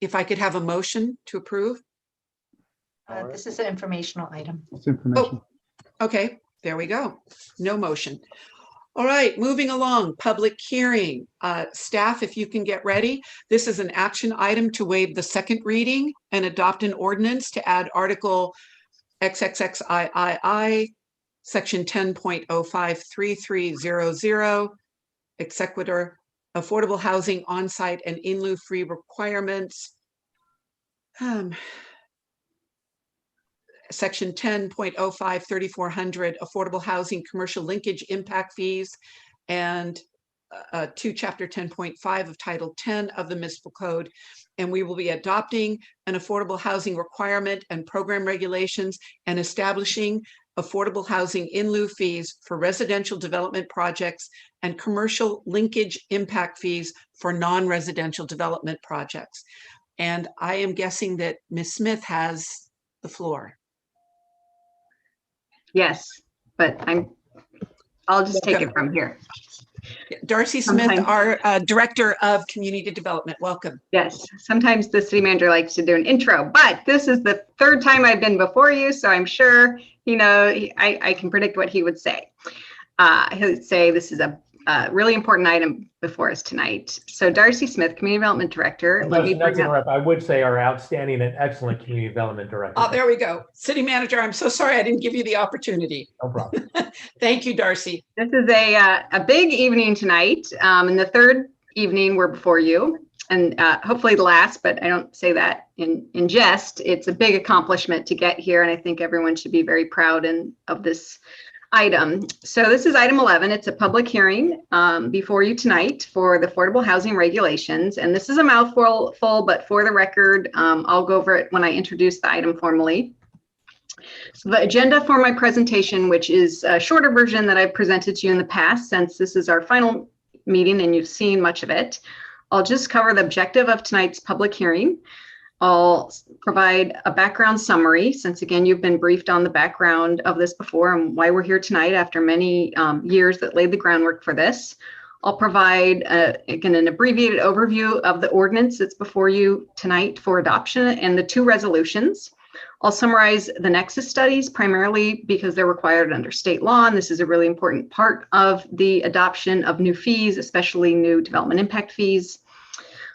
If I could have a motion to approve? This is an informational item. It's information. Oh, okay, there we go. No motion. All right, moving along, public hearing. Staff, if you can get ready. This is an action item to waive the second reading and adopt an ordinance to add Article XXXIII, Section 10.053300, exequatur, affordable housing on-site and in lieu free requirements. Section 10.053400, affordable housing commercial linkage impact fees, and to Chapter 10.5 of Title 10 of the Municipal Code. And we will be adopting an affordable housing requirement and program regulations and establishing affordable housing in lieu fees for residential development projects and commercial linkage impact fees for non-residential development projects. And I am guessing that Ms. Smith has the floor. Yes, but I'll just take it from here. Darcy Smith, our Director of Community Development. Welcome. Yes, sometimes the city manager likes to do an intro, but this is the third time I've been before you, so I'm sure, I can predict what he would say. He would say this is a really important item before us tonight. So Darcy Smith, Community Development Director. I would say our outstanding and excellent Community Development Director. Oh, there we go. City Manager, I'm so sorry I didn't give you the opportunity. No problem. Thank you, Darcy. This is a big evening tonight, and the third evening we're before you, and hopefully the last, but I don't say that in jest. It's a big accomplishment to get here, and I think everyone should be very proud of this item. So this is item 11. It's a public hearing before you tonight for the affordable housing regulations. And this is a mouthful, but for the record, I'll go over it when I introduce the item formally. So the agenda for my presentation, which is a shorter version that I've presented to you in the past, since this is our final meeting and you've seen much of it. I'll just cover the objective of tonight's public hearing. I'll provide a background summary, since again, you've been briefed on the background of this before and why we're here tonight after many years that laid the groundwork for this. I'll provide, again, an abbreviated overview of the ordinance that's before you tonight for adoption and the two resolutions. I'll summarize the nexus studies, primarily because they're required under state law, and this is a really important part of the adoption of new fees, especially new development impact fees.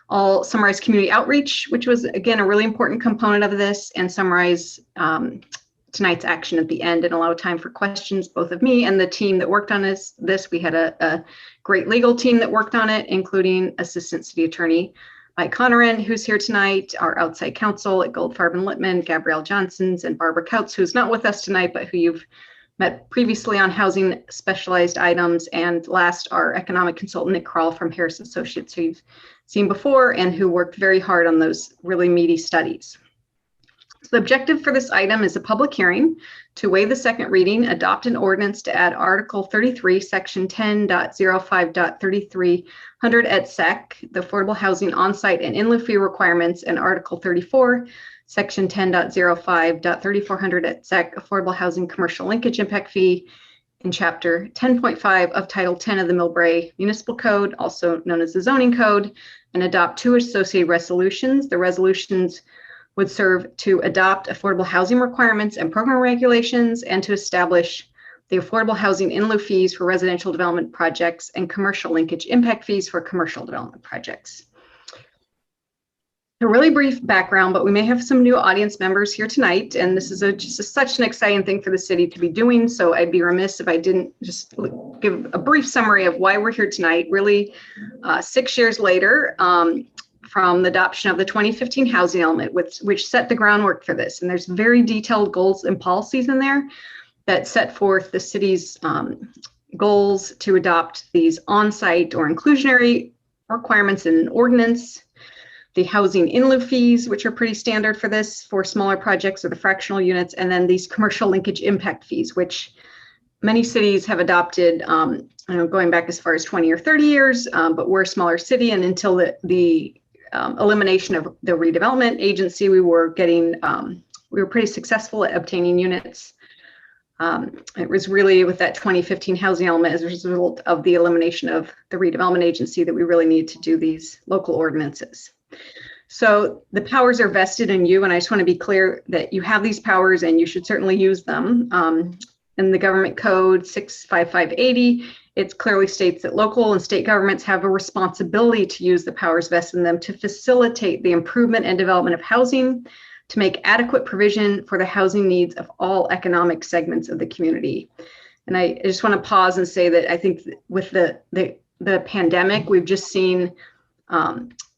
I'll summarize community outreach, which was, again, a really important component of this, and summarize tonight's action at the end and allow time for questions, both of me and the team that worked on this. We had a great legal team that worked on it, including Assistant City Attorney Mike Conneran, who's here tonight, our outside counsel at Goldfarb and Littman, Gabrielle Johnsons, and Barbara Couts, who's not with us tonight, but who you've met previously on housing specialized items, and last, our economic consultant, Nick Kroll from Harris Associates, who you've seen before and who worked very hard on those really meaty studies. So the objective for this item is a public hearing to waive the second reading, adopt an ordinance to add Article 33, Section 10.05.3300 et sec, the affordable housing on-site and in lieu fee requirements, and Article 34, Section 10.05.3400 et sec, affordable housing commercial linkage impact fee in Chapter 10.5 of Title 10 of the Millbrae Municipal Code, also known as the Zoning Code, and adopt two associated resolutions. The resolutions would serve to adopt affordable housing requirements and program regulations and to establish the affordable housing in lieu fees for residential development projects and commercial linkage impact fees for commercial development projects. A really brief background, but we may have some new audience members here tonight, and this is such an exciting thing for the city to be doing, so I'd be remiss if I didn't just give a brief summary of why we're here tonight. Really, 6 years later, from the adoption of the 2015 housing element, which set the groundwork for this. And there's very detailed goals and policies in there that set forth the city's goals to adopt these on-site or inclusionary requirements in an ordinance, the housing in lieu fees, which are pretty standard for this for smaller projects or the fractional units, and then these commercial linkage impact fees, which many cities have adopted, going back as far as 20 or 30 years, but we're a smaller city, and until the elimination of the redevelopment agency, we were pretty successful at obtaining units. It was really with that 2015 housing element as a result of the elimination of the redevelopment agency that we really need to do these local ordinances. So the powers are vested in you, and I just want to be clear that you have these powers and you should certainly use them. In the government code 65580, it clearly states that local and state governments have a responsibility to use the powers vested in them to facilitate the improvement and development of housing, to make adequate provision for the housing needs of all economic segments of the community. And I just want to pause and say that I think with the pandemic, we've just seen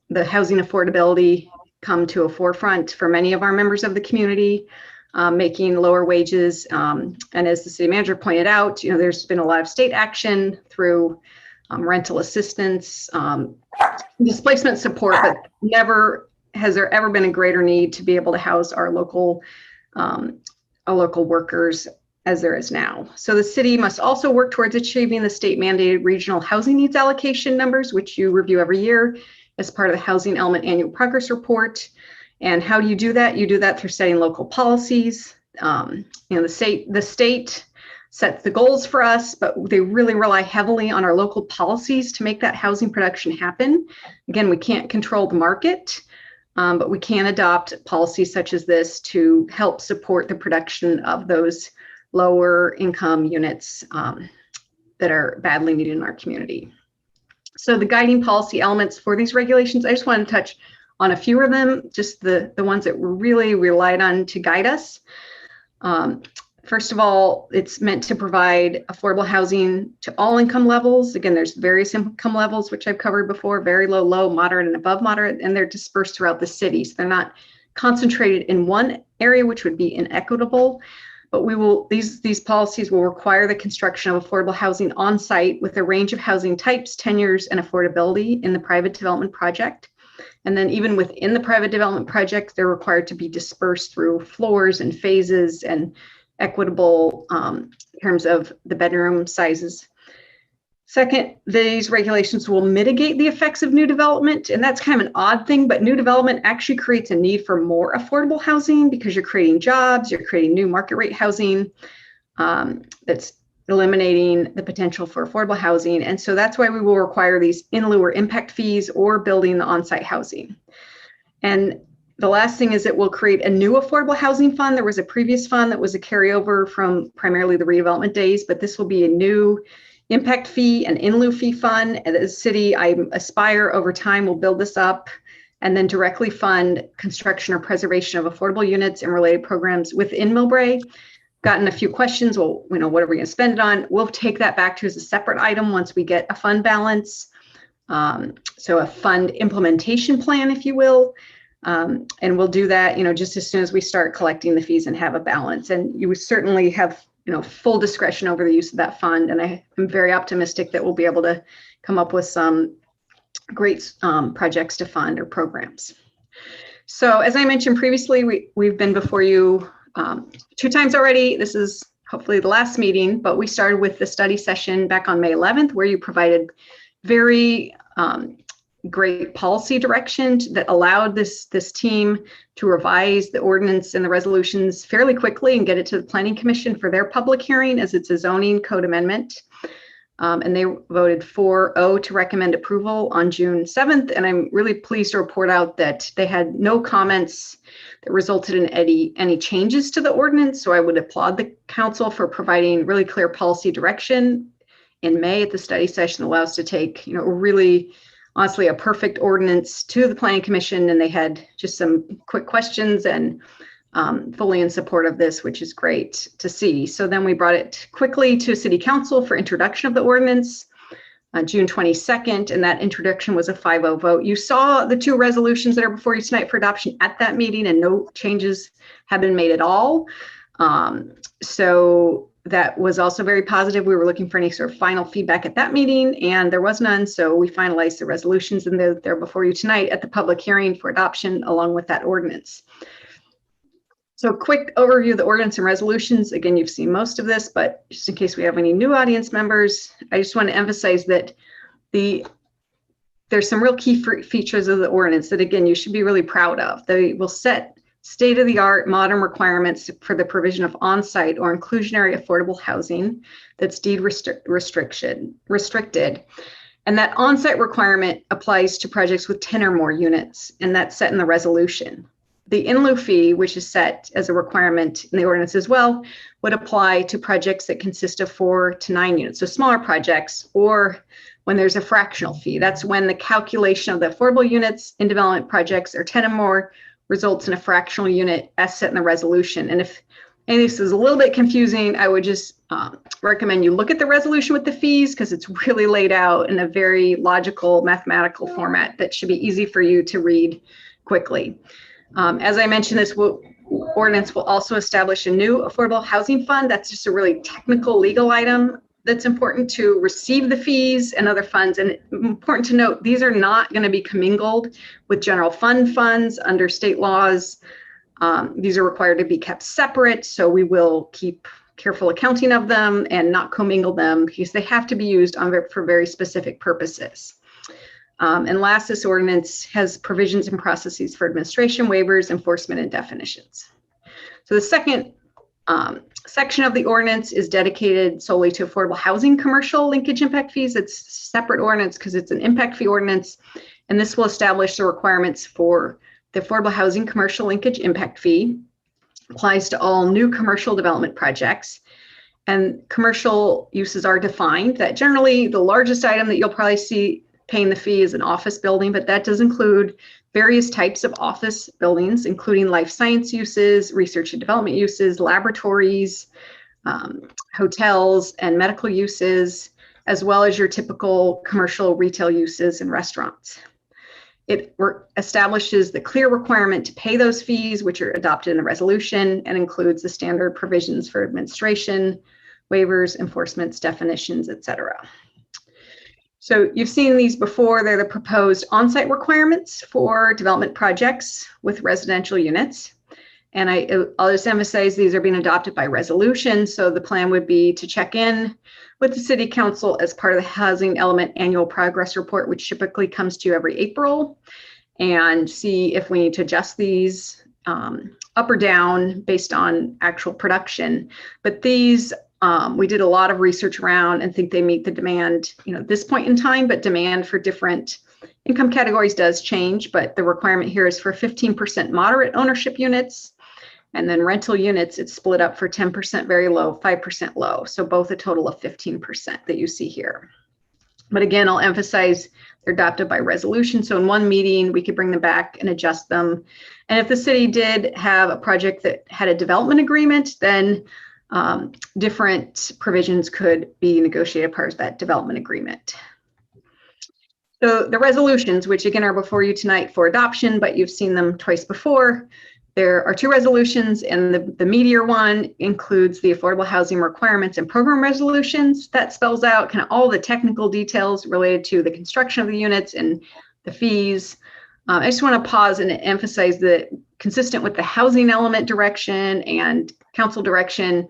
the housing affordability come to a forefront for many of our members of the community, making lower wages. And as the city manager pointed out, there's been a lot of state action through rental assistance, displacement support, but never has there ever been a greater need to be able to house our local workers as there is now. So the city must also work towards achieving the state mandated regional housing needs allocation numbers, which you review every year as part of the housing element annual progress report. And how do you do that? You do that through setting local policies. The state sets the goals for us, but they really rely heavily on our local policies to make that housing production happen. Again, we can't control the market, but we can adopt policies such as this to help support the production of those lower income units that are badly needed in our community. So the guiding policy elements for these regulations, I just want to touch on a few of them, just the ones that we really relied on to guide us. First of all, it's meant to provide affordable housing to all income levels. Again, there's various income levels, which I've covered before, very low, low, moderate, and above moderate, and they're dispersed throughout the city. So they're not concentrated in one area, which would be inequitable. But these policies will require the construction of affordable housing on site with a range of housing types, tenures, and affordability in the private development project. And then even within the private development project, they're required to be dispersed through floors and phases and equitable in terms of the bedroom sizes. Second, these regulations will mitigate the effects of new development. And that's kind of an odd thing, but new development actually creates a need for more affordable housing because you're creating jobs, you're creating new market rate housing that's eliminating the potential for affordable housing. And so that's why we will require these in lieu or impact fees or building the on-site housing. And the last thing is it will create a new affordable housing fund. There was a previous fund that was a carryover from primarily the redevelopment days, but this will be a new impact fee and in lieu fee fund. And as a city, I aspire over time will build this up and then directly fund construction or preservation of affordable units and related programs within Millbrae. Gotten a few questions. Well, what are we going to spend it on? We'll take that back to as a separate item once we get a fund balance. So a fund implementation plan, if you will. And we'll do that, just as soon as we start collecting the fees and have a balance. And you would certainly have full discretion over the use of that fund. And I am very optimistic that we'll be able to come up with some great projects to fund or programs. So as I mentioned previously, we've been before you 2 times already. This is hopefully the last meeting, but we started with the study session back on May 11th, where you provided very great policy direction that allowed this team to revise the ordinance and the resolutions fairly quickly and get it to the Planning Commission for their public hearing, as it's a zoning code amendment. And they voted 4-0 to recommend approval on June 7th. And I'm really pleased to report out that they had no comments that resulted in any changes to the ordinance. So I would applaud the council for providing really clear policy direction in May at the study session that allows us to take, really honestly a perfect ordinance to the Planning Commission. And they had just some quick questions and fully in support of this, which is great to see. So then we brought it quickly to City Council for introduction of the ordinance on June 22nd, and that introduction was a 5-0 vote. You saw the 2 resolutions that are before you tonight for adoption at that meeting, and no changes have been made at all. So that was also very positive. We were looking for any sort of final feedback at that meeting, and there was none. So we finalized the resolutions, and they're before you tonight at the public hearing for adoption along with that ordinance. So quick overview of the ordinance and resolutions. Again, you've seen most of this, but just in case we have any new audience members, I just want to emphasize that there's some real key features of the ordinance that, again, you should be really proud of. They will set state-of-the-art modern requirements for the provision of on-site or inclusionary affordable housing that's deed restricted. And that on-site requirement applies to projects with 10 or more units, and that's set in the resolution. The in lieu fee, which is set as a requirement in the ordinance as well, would apply to projects that consist of 4 to 9 units, so smaller projects, or when there's a fractional fee. That's when the calculation of the affordable units in development projects are 10 or more results in a fractional unit as set in the resolution. And if any of this is a little bit confusing, I would just recommend you look at the resolution with the fees, because it's really laid out in a very logical mathematical format that should be easy for you to read quickly. As I mentioned, this ordinance will also establish a new affordable housing fund. That's just a really technical legal item that's important to receive the fees and other funds. And important to note, these are not going to be commingled with general fund funds under state laws. These are required to be kept separate. So we will keep careful accounting of them and not commingle them, because they have to be used for very specific purposes. And last, this ordinance has provisions and processes for administration, waivers, enforcement, and definitions. So the second section of the ordinance is dedicated solely to affordable housing commercial linkage impact fees. It's a separate ordinance because it's an impact fee ordinance, and this will establish the requirements for the affordable housing commercial linkage impact fee. Applies to all new commercial development projects. And commercial uses are defined that generally the largest item that you'll probably see paying the fee is an office building, but that does include various types of office buildings, including life science uses, research and development uses, laboratories, hotels, and medical uses, as well as your typical commercial retail uses and restaurants. It establishes the clear requirement to pay those fees, which are adopted in the resolution, and includes the standard provisions for administration, waivers, enforcements, definitions, etc. So you've seen these before. They're the proposed on-site requirements for development projects with residential units. And I'll just emphasize these are being adopted by resolution. So the plan would be to check in with the City Council as part of the Housing Element Annual Progress Report, which typically comes to you every April, and see if we need to adjust these up or down based on actual production. But these we did a lot of research around and think they meet the demand, at this point in time, but demand for different income categories does change. But the requirement here is for 15% moderate ownership units, and then rental units, it's split up for 10% very low, 5% low. So both a total of 15% that you see here. But again, I'll emphasize they're adopted by resolution. So in one meeting, we could bring them back and adjust them. And if the city did have a project that had a development agreement, then different provisions could be negotiated part of that development agreement. So the resolutions, which again are before you tonight for adoption, but you've seen them twice before. There are 2 resolutions, and the meatier one includes the affordable housing requirements and program resolutions. That spells out kind of all the technical details related to the construction of the units and the fees. I just want to pause and emphasize that consistent with the housing element direction and council direction,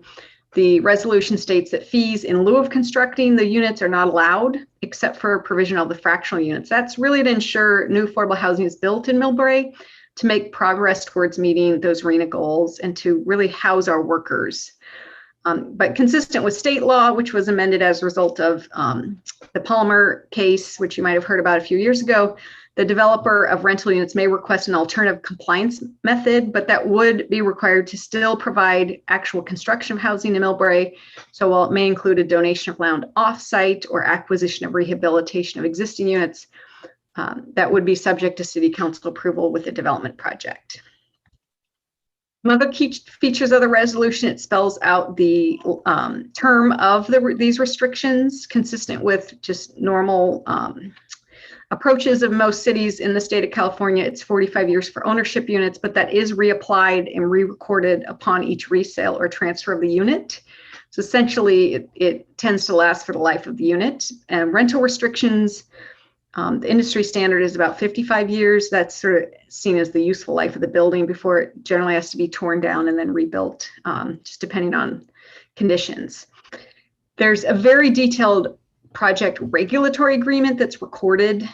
the resolution states that fees in lieu of constructing the units are not allowed except for provision of the fractional units. That's really to ensure new affordable housing is built in Millbrae to make progress towards meeting those RHNA goals and to really house our workers. But consistent with state law, which was amended as a result of the Palmer case, which you might have heard about a few years ago, the developer of rental units may request an alternative compliance method, but that would be required to still provide actual construction of housing in Millbrae. So while it may include a donation of land offsite or acquisition of rehabilitation of existing units, that would be subject to city council approval with a development project. One of the key features of the resolution, it spells out the term of these restrictions consistent with just normal approaches of most cities in the state of California. It's 45 years for ownership units, but that is reapplied and re-recorded upon each resale or transfer of the unit. So essentially, it tends to last for the life of the unit. And rental restrictions, the industry standard is about 55 years. That's sort of seen as the useful life of the building before it generally has to be torn down and then rebuilt, just depending on conditions. There's a very detailed project regulatory agreement that's recorded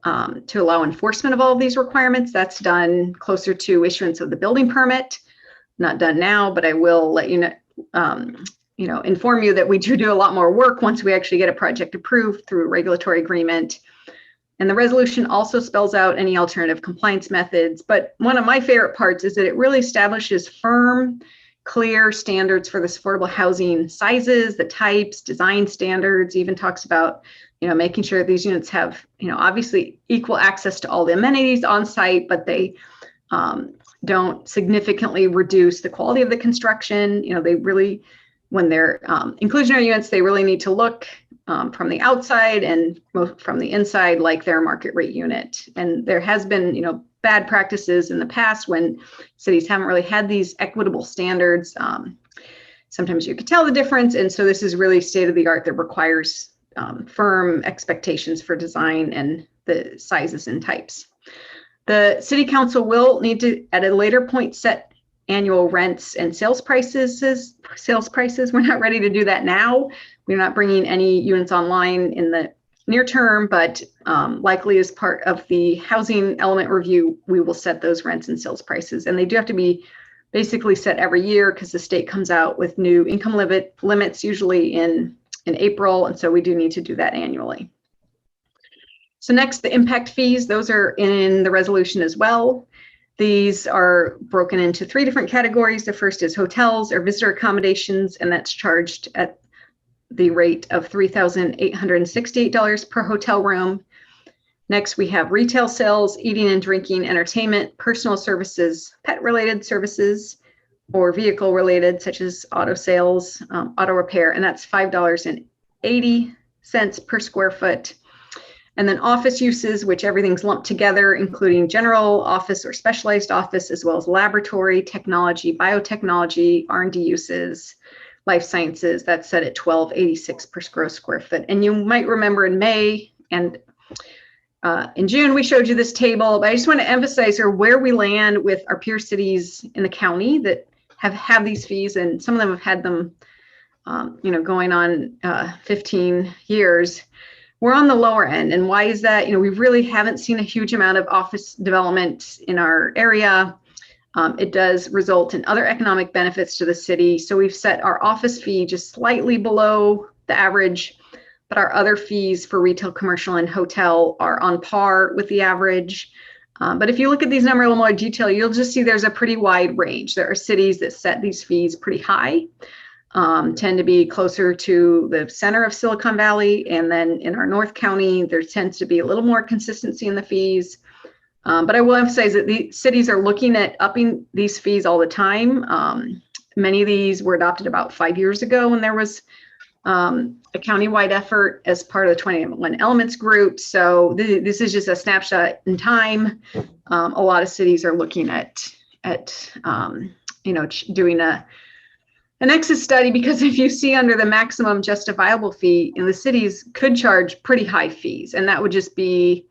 to allow enforcement of all of these requirements. That's done closer to issuance of the building permit. Not done now, but I will let you know, inform you that we do a lot more work once we actually get a project approved through a regulatory agreement. And the resolution also spells out any alternative compliance methods. But one of my favorite parts is that it really establishes firm, clear standards for this affordable housing sizes, the types, design standards, even talks about, making sure these units have, obviously equal access to all the amenities on site, but they don't significantly reduce the quality of the construction. They really, when they're inclusionary units, they really need to look from the outside and from the inside like their market rate unit. And there has been, bad practices in the past when cities haven't really had these equitable standards. Sometimes you could tell the difference. And so this is really state of the art that requires firm expectations for design and the sizes and types. The city council will need to, at a later point, set annual rents and sales prices. We're not ready to do that now. We're not bringing any units online in the near term, but likely as part of the housing element review, we will set those rents and sales prices. And they do have to be basically set every year because the state comes out with new income limits usually in April. And so we do need to do that annually. So next, the impact fees, those are in the resolution as well. These are broken into 3 different categories. The first is hotels or visitor accommodations, and that's charged at the rate of $3,868 per hotel room. Next, we have retail sales, eating and drinking, entertainment, personal services, pet-related services, or vehicle-related, such as auto sales, auto repair, and that's $5.80 per square foot. And then office uses, which everything's lumped together, including general office or specialized office, as well as laboratory, technology, biotechnology, R&D uses, life sciences, that's set at $12.86 per gross square foot. And you might remember in May and in June, we showed you this table, but I just want to emphasize here where we land with our peer cities in the county that have these fees, and some of them have had them, going on 15 years. We're on the lower end. And why is that? We really haven't seen a huge amount of office development in our area. It does result in other economic benefits to the city. So we've set our office fee just slightly below the average, but our other fees for retail, commercial, and hotel are on par with the average. But if you look at these numbers in a little more detail, you'll just see there's a pretty wide range. There are cities that set these fees pretty high, tend to be closer to the center of Silicon Valley. And then in our North County, there tends to be a little more consistency in the fees. But I will emphasize that the cities are looking at upping these fees all the time. Many of these were adopted about 5 years ago when there was a countywide effort as part of the 21 Elements group. So this is just a snapshot in time. A lot of cities are looking at doing an exit study, because if you see under the maximum justifiable fee, the cities could charge pretty high fees, and that would just be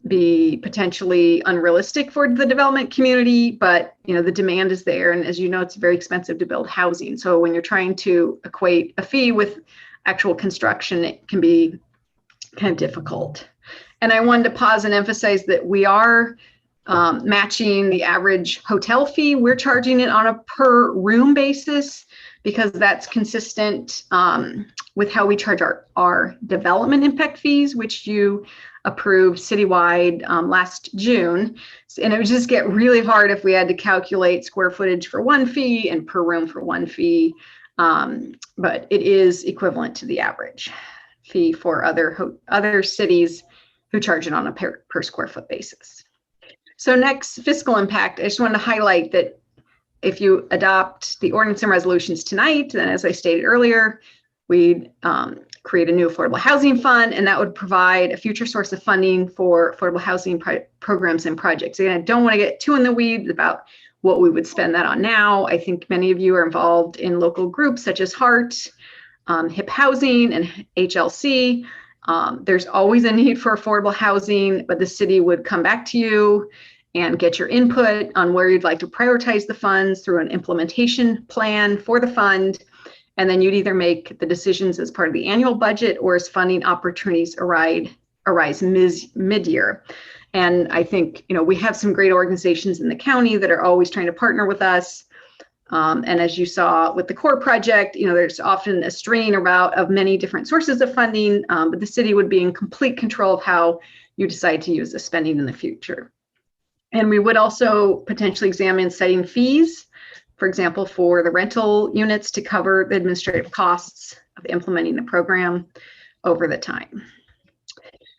be potentially unrealistic for the development community, but the demand is there. And as you know, it's very expensive to build housing. So when you're trying to equate a fee with actual construction, it can be kind of difficult. And I wanted to pause and emphasize that we are matching the average hotel fee. We're charging it on a per room basis because that's consistent with how we charge our development impact fees, which you approved citywide last June. And it would just get really hard if we had to calculate square footage for one fee and per room for one fee. But it is equivalent to the average fee for other cities who charge it on a per square foot basis. So next, fiscal impact. I just want to highlight that if you adopt the ordinance and resolutions tonight, then as I stated earlier, we'd create a new affordable housing fund, and that would provide a future source of funding for affordable housing programs and projects. Again, I don't want to get too in the weeds about what we would spend that on now. I think many of you are involved in local groups such as HEART, HIP Housing, and HLC. There's always a need for affordable housing, but the city would come back to you and get your input on where you'd like to prioritize the funds through an implementation plan for the fund. And then you'd either make the decisions as part of the annual budget or as funding opportunities arise mid-year. And I think, we have some great organizations in the county that are always trying to partner with us. And as you saw with the core project, there's often a strain of many different sources of funding, but the city would be in complete control of how you decide to use the spending in the future. And we would also potentially examine setting fees, for example, for the rental units to cover the administrative costs of implementing the program over the time.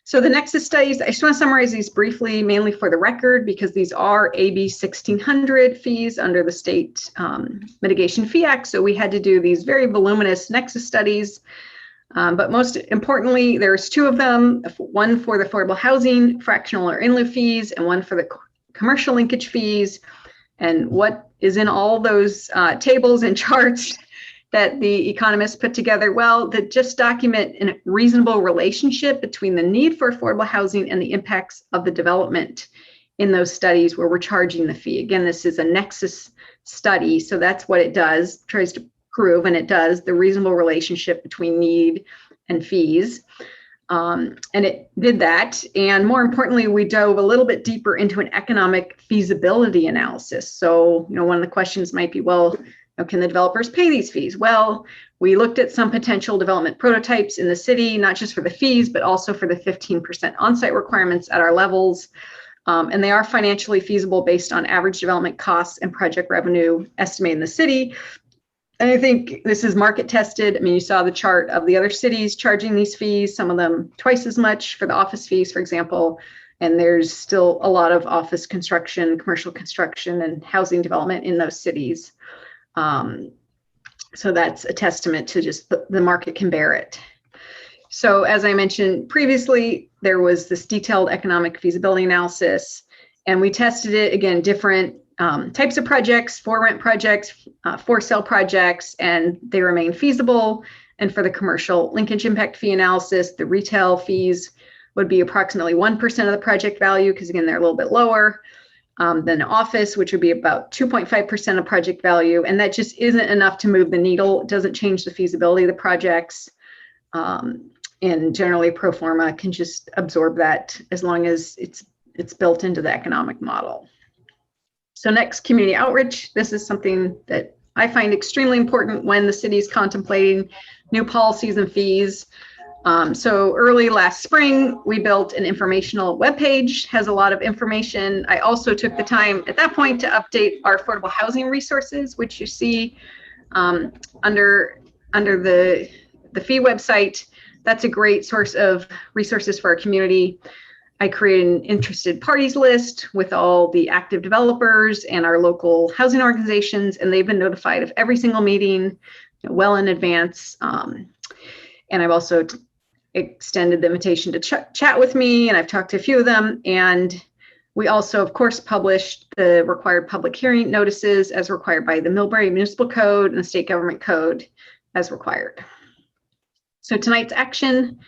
So the Nexus studies, I just want to summarize these briefly, mainly for the record, because these are AB 1600 fees under the State Mitigation Fee Act. So we had to do these very voluminous Nexus studies. But most importantly, there's two of them, one for the affordable housing fractional or in lieu fees, and one for the commercial linkage fees. And what is in all those tables and charts that the economists put together? Well, that just document a reasonable relationship between the need for affordable housing and the impacts of the development in those studies where we're charging the fee. Again, this is a Nexus study, so that's what it does, tries to prove, and it does, the reasonable relationship between need and fees. And it did that. And more importantly, we dove a little bit deeper into an economic feasibility analysis. So, one of the questions might be, well, can the developers pay these fees? Well, we looked at some potential development prototypes in the city, not just for the fees, but also for the 15% on-site requirements at our levels. And they are financially feasible based on average development costs and project revenue estimated in the city. And I think this is market tested. I mean, you saw the chart of the other cities charging these fees, some of them twice as much for the office fees, for example. And there's still a lot of office construction, commercial construction, and housing development in those cities. So that's a testament to just the market can bear it. So as I mentioned previously, there was this detailed economic feasibility analysis, and we tested it, again, different types of projects, for rent projects, for sale projects, and they remain feasible. And for the commercial linkage impact fee analysis, the retail fees would be approximately 1% of the project value, because again, they're a little bit lower. Then office, which would be about 2.5% of project value. And that just isn't enough to move the needle. It doesn't change the feasibility of the projects. And generally pro forma can just absorb that as long as it's built into the economic model. So next, community outreach. This is something that I find extremely important when the city is contemplating new policies and fees. So early last spring, we built an informational webpage, has a lot of information. I also took the time at that point to update our affordable housing resources, which you see under the fee website. That's a great source of resources for our community. I created an interested parties list with all the active developers and our local housing organizations, and they've been notified of every single meeting well in advance. And I've also extended the invitation to chat with me, and I've talked to a few of them. And we also, of course, published the required public hearing notices as required by the Millbrae Municipal Code and the State Government Code as required. So tonight's action,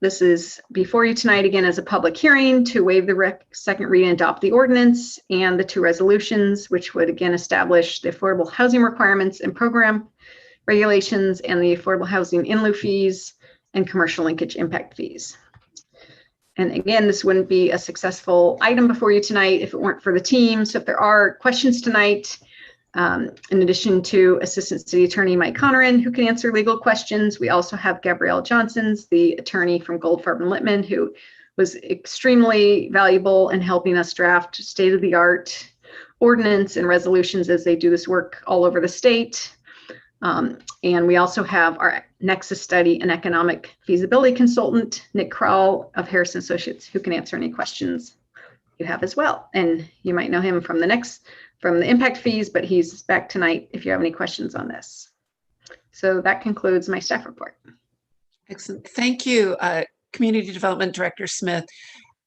This is before you tonight again as a public hearing to waive the second reading and adopt the ordinance and the 2 resolutions, which would again establish the affordable housing requirements and program regulations and the affordable housing in lieu fees and commercial linkage impact fees. And again, this wouldn't be a successful item before you tonight if it weren't for the team. So if there are questions tonight, in addition to Assistant City Attorney Mike Conneran, who can answer legal questions, we also have Gabrielle Johnsons, the attorney from Goldfarb and Littman, who was extremely valuable in helping us draft state-of-the-art ordinance and resolutions as they do this work all over the state. And we also have our Nexus Study and Economic Feasibility Consultant, Nick Crowell of Harrison Associates, who can answer any questions you have as well. And you might know him from the impact fees, but he's back tonight if you have any questions on this. So that concludes my staff report. Excellent. Thank you, Community Development Director Smith.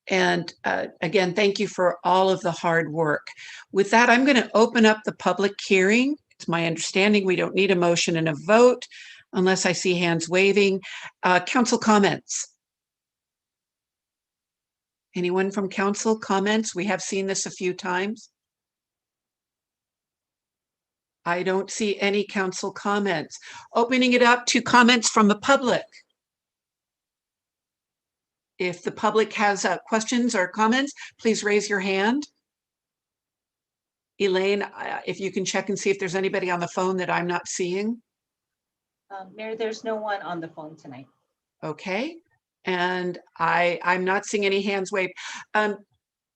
And again, thank you for all of the hard work. With that, I'm going to open up the public hearing. It's my understanding we don't need a motion and a vote unless I see hands waving. Council comments. Anyone from council comments? We have seen this a few times. I don't see any council comments. Opening it up to comments from the public. If the public has questions or comments, please raise your hand. Elaine, if you can check and see if there's anybody on the phone that I'm not seeing. Mayor, there's no one on the phone tonight. Okay, and I'm not seeing any hands waved.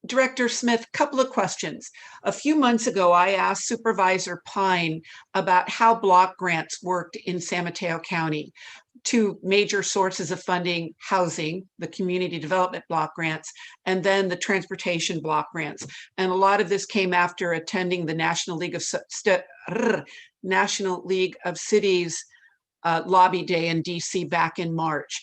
Director Smith, couple of questions. A few months ago, I asked Supervisor Pine about how block grants worked in San Mateo County. 2 major sources of funding: housing, the community development block grants, and then the transportation block grants. And a lot of this came after attending the National League of Cities lobby day in DC back in March.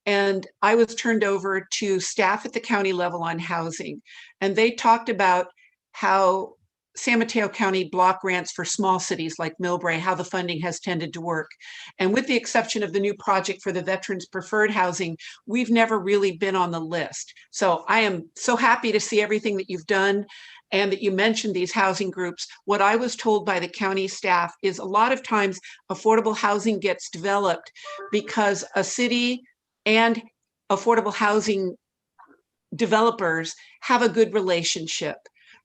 And I was turned over to staff at the county level on housing. And they talked about how San Mateo County block grants for small cities like Millbrae, how the funding has tended to work. And with the exception of the new project for the veterans preferred housing, we've never really been on the list. So I am so happy to see everything that you've done and that you mentioned these housing groups. What I was told by the county staff is a lot of times affordable housing gets developed because a city and affordable housing developers have a good relationship.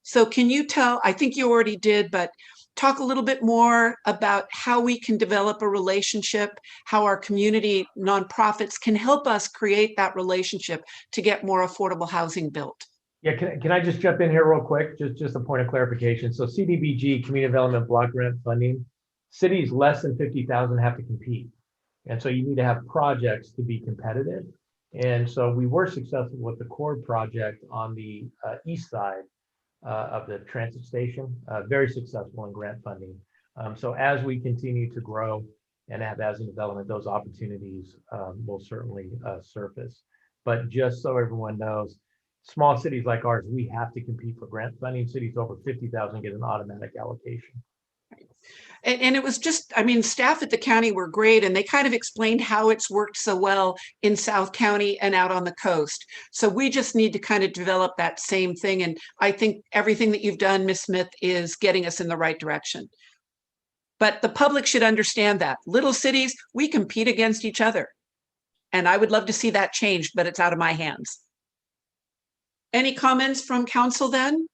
So can you tell, I think you already did, but talk a little bit more about how we can develop a relationship, how our community nonprofits can help us create that relationship to get more affordable housing built. Yeah, can I just jump in here real quick? Just a point of clarification. So CDBG, Community Development Block Grant Funding, cities less than 50,000 have to compete. And so you need to have projects to be competitive. And so we were successful with the Cord project on the east side of the transit station, very successful in grant funding. So as we continue to grow and have housing development, those opportunities will certainly surface. But just so everyone knows, small cities like ours, we have to compete for grant funding. Cities over 50,000 get an automatic allocation. And it was just, I mean, staff at the county were great, and they kind of explained how it's worked so well in South County and out on the coast. So we just need to kind of develop that same thing. And I think everything that you've done, Ms. Smith, is getting us in the right direction. But the public should understand that. Little cities, we compete against each other. And I would love to see that changed, but it's out of my hands. Any comments from council then?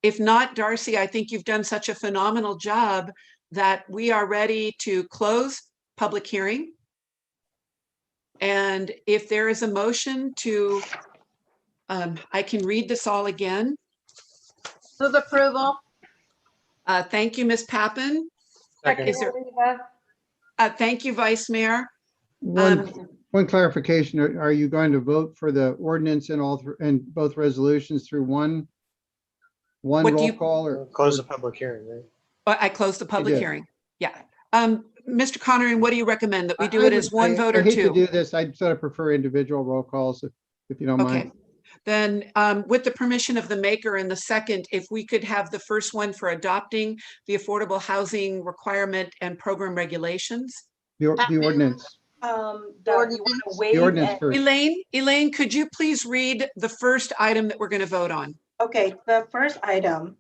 If not, Darcy, I think you've done such a phenomenal job that we are ready to close public hearing. And if there is a motion to, I can read this all again. Move approval. Thank you, Ms. Papen. Is there, thank you, Vice Mayor. One clarification, are you going to vote for the ordinance and both resolutions through one roll call, or close the public hearing, right? I closed the public hearing. Yeah. Mr. Connery, what do you recommend, that we do it as one vote or two? I hate to do this. I'd sort of prefer individual roll calls if you don't mind. Then with the permission of the maker and the second, if we could have the first one for adopting the affordable housing requirement and program regulations. The ordinance. You want to waive The ordinance and- first. Elaine, could you please read the first item that we're going to vote on? Okay, the first item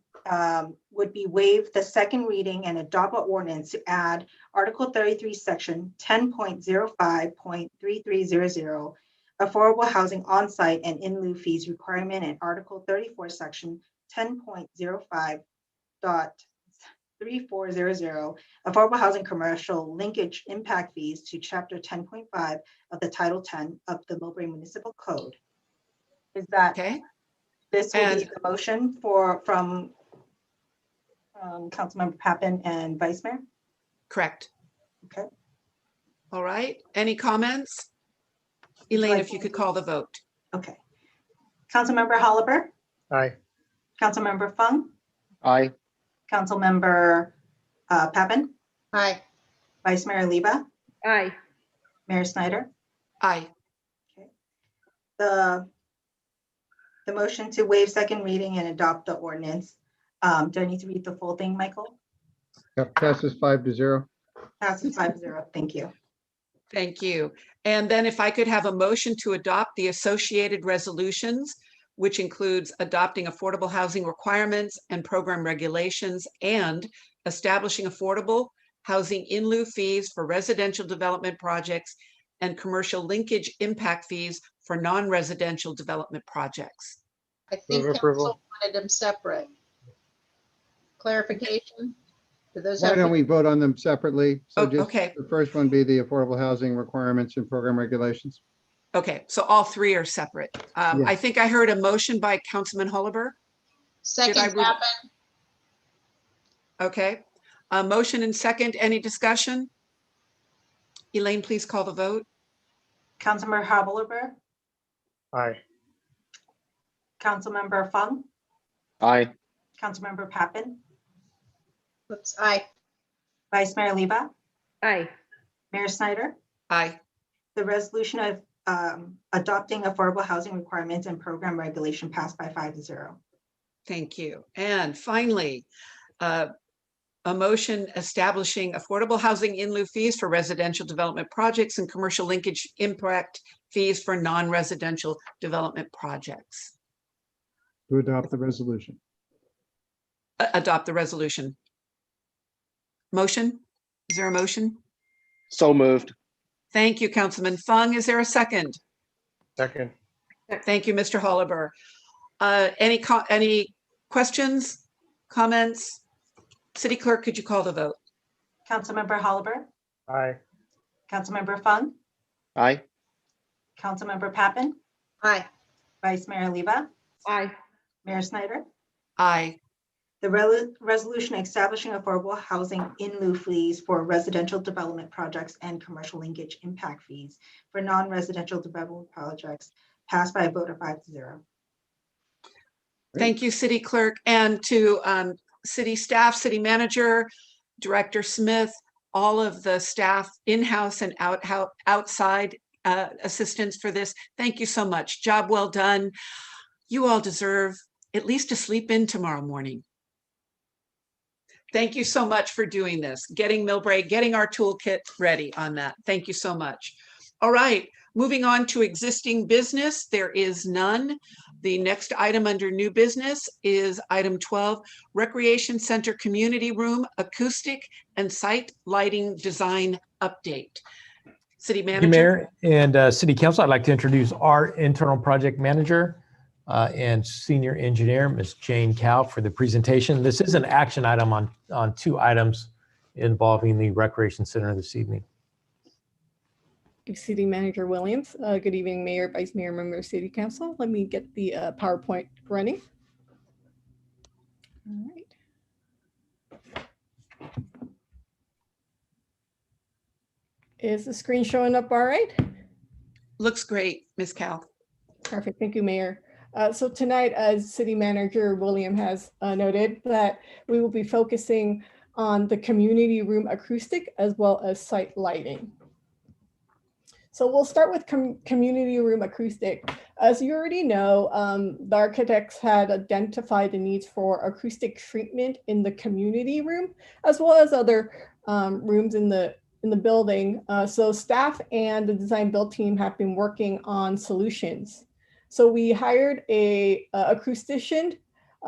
would be waive the second reading and adopt an ordinance to add Article 33, Section 10.05.3300, affordable housing on-site and in lieu fees requirement, and Article 34, Section 10.05.3400, affordable housing commercial linkage impact fees to Chapter 10.5 of the Title 10 of the Millbrae Municipal Code. Is that Okay. This will be And- the motion from Councilmember Papen and Vice Mayor? Correct. Okay. All right. Any comments? Elaine, if you could call the vote. Okay. Councilmember Holliber, Aye. Councilmember Fung, Aye. Councilmember Papen, Aye. Vice Mayor Liba, Aye. Mayor Schneider. Aye. The motion to waive second reading and adopt the ordinance. Do I need to read the full thing, Michael? That passes 5-0. Passes 5-0. Thank you. Thank you. And then if I could have a motion to adopt the associated resolutions, which includes adopting affordable housing requirements and program regulations and establishing affordable housing in lieu fees for residential development projects and commercial linkage impact fees for non-residential development projects. I think Move approval. council wanted them separate. Clarification? Do those Why have? don't we vote on them separately? So Oh, just okay. the first one be the affordable housing requirements and program regulations. Okay, so all three are separate. Yeah. I think I heard a motion by Councilman Holliber. Second, I read- Papen. Okay, a motion and second, any discussion? Elaine, please call the vote. Councilmember Holliber, Aye. Councilmember Fung, Aye. Councilmember Papen, Oops, aye. Vice Mayor Liba, Aye. Mayor Schneider. Aye. The resolution of adopting affordable housing requirements and program regulation passed by 5-0. Thank you. And finally, a motion establishing affordable housing in lieu fees for residential development projects and commercial linkage impact fees for non-residential development projects. To adopt the resolution. Adopt the resolution. Motion? Is there a motion? So moved. Thank you, Councilman Fung. Is there a second? Second. Thank you, Mr. Holliber. Any questions, comments? City Clerk, could you call the vote? Councilmember Holliber, Aye. Councilmember Fung, Aye. Councilmember Papen, Aye. Vice Mayor Liba, Aye. Mayor Schneider. Aye. The resolution establishing affordable housing in lieu fees for residential development projects and commercial linkage impact fees for non-residential development projects passed by a vote of 5-0. Thank you, City Clerk, and to city staff, city manager, Director Smith, all of the staff in-house and outside assistance for this. Thank you so much. Job well done. You all deserve at least to sleep in tomorrow morning. Thank you so much for doing this, getting Millbrae, getting our toolkit ready on that. Thank you so much. All right, moving on to existing business. There is none. The next item under new business is item 12, Recreation Center Community Room Acoustic and Site Lighting Design Update. City Thank you, Manager. Mayor and City Council. I'd like to introduce our internal project manager and senior engineer, Ms. Jane Cow, for the presentation. This is an action item on two items involving the Recreation Center this evening. City Manager Williams. Good evening, Mayor, Vice Mayor, Member of City Council. Let me get the PowerPoint running. All right. Is the screen showing up all right? Looks great, Ms. Cow. Perfect. Thank you, Mayor. So tonight, as City Manager William has noted, that we will be focusing on the community room acoustic as well as site lighting. So we'll start with community room acoustic. As you already know, the architects had identified the needs for acoustic treatment in the community room, as well as other rooms in the in the building. So staff and the design build team have been working on solutions. So we hired a acoustician,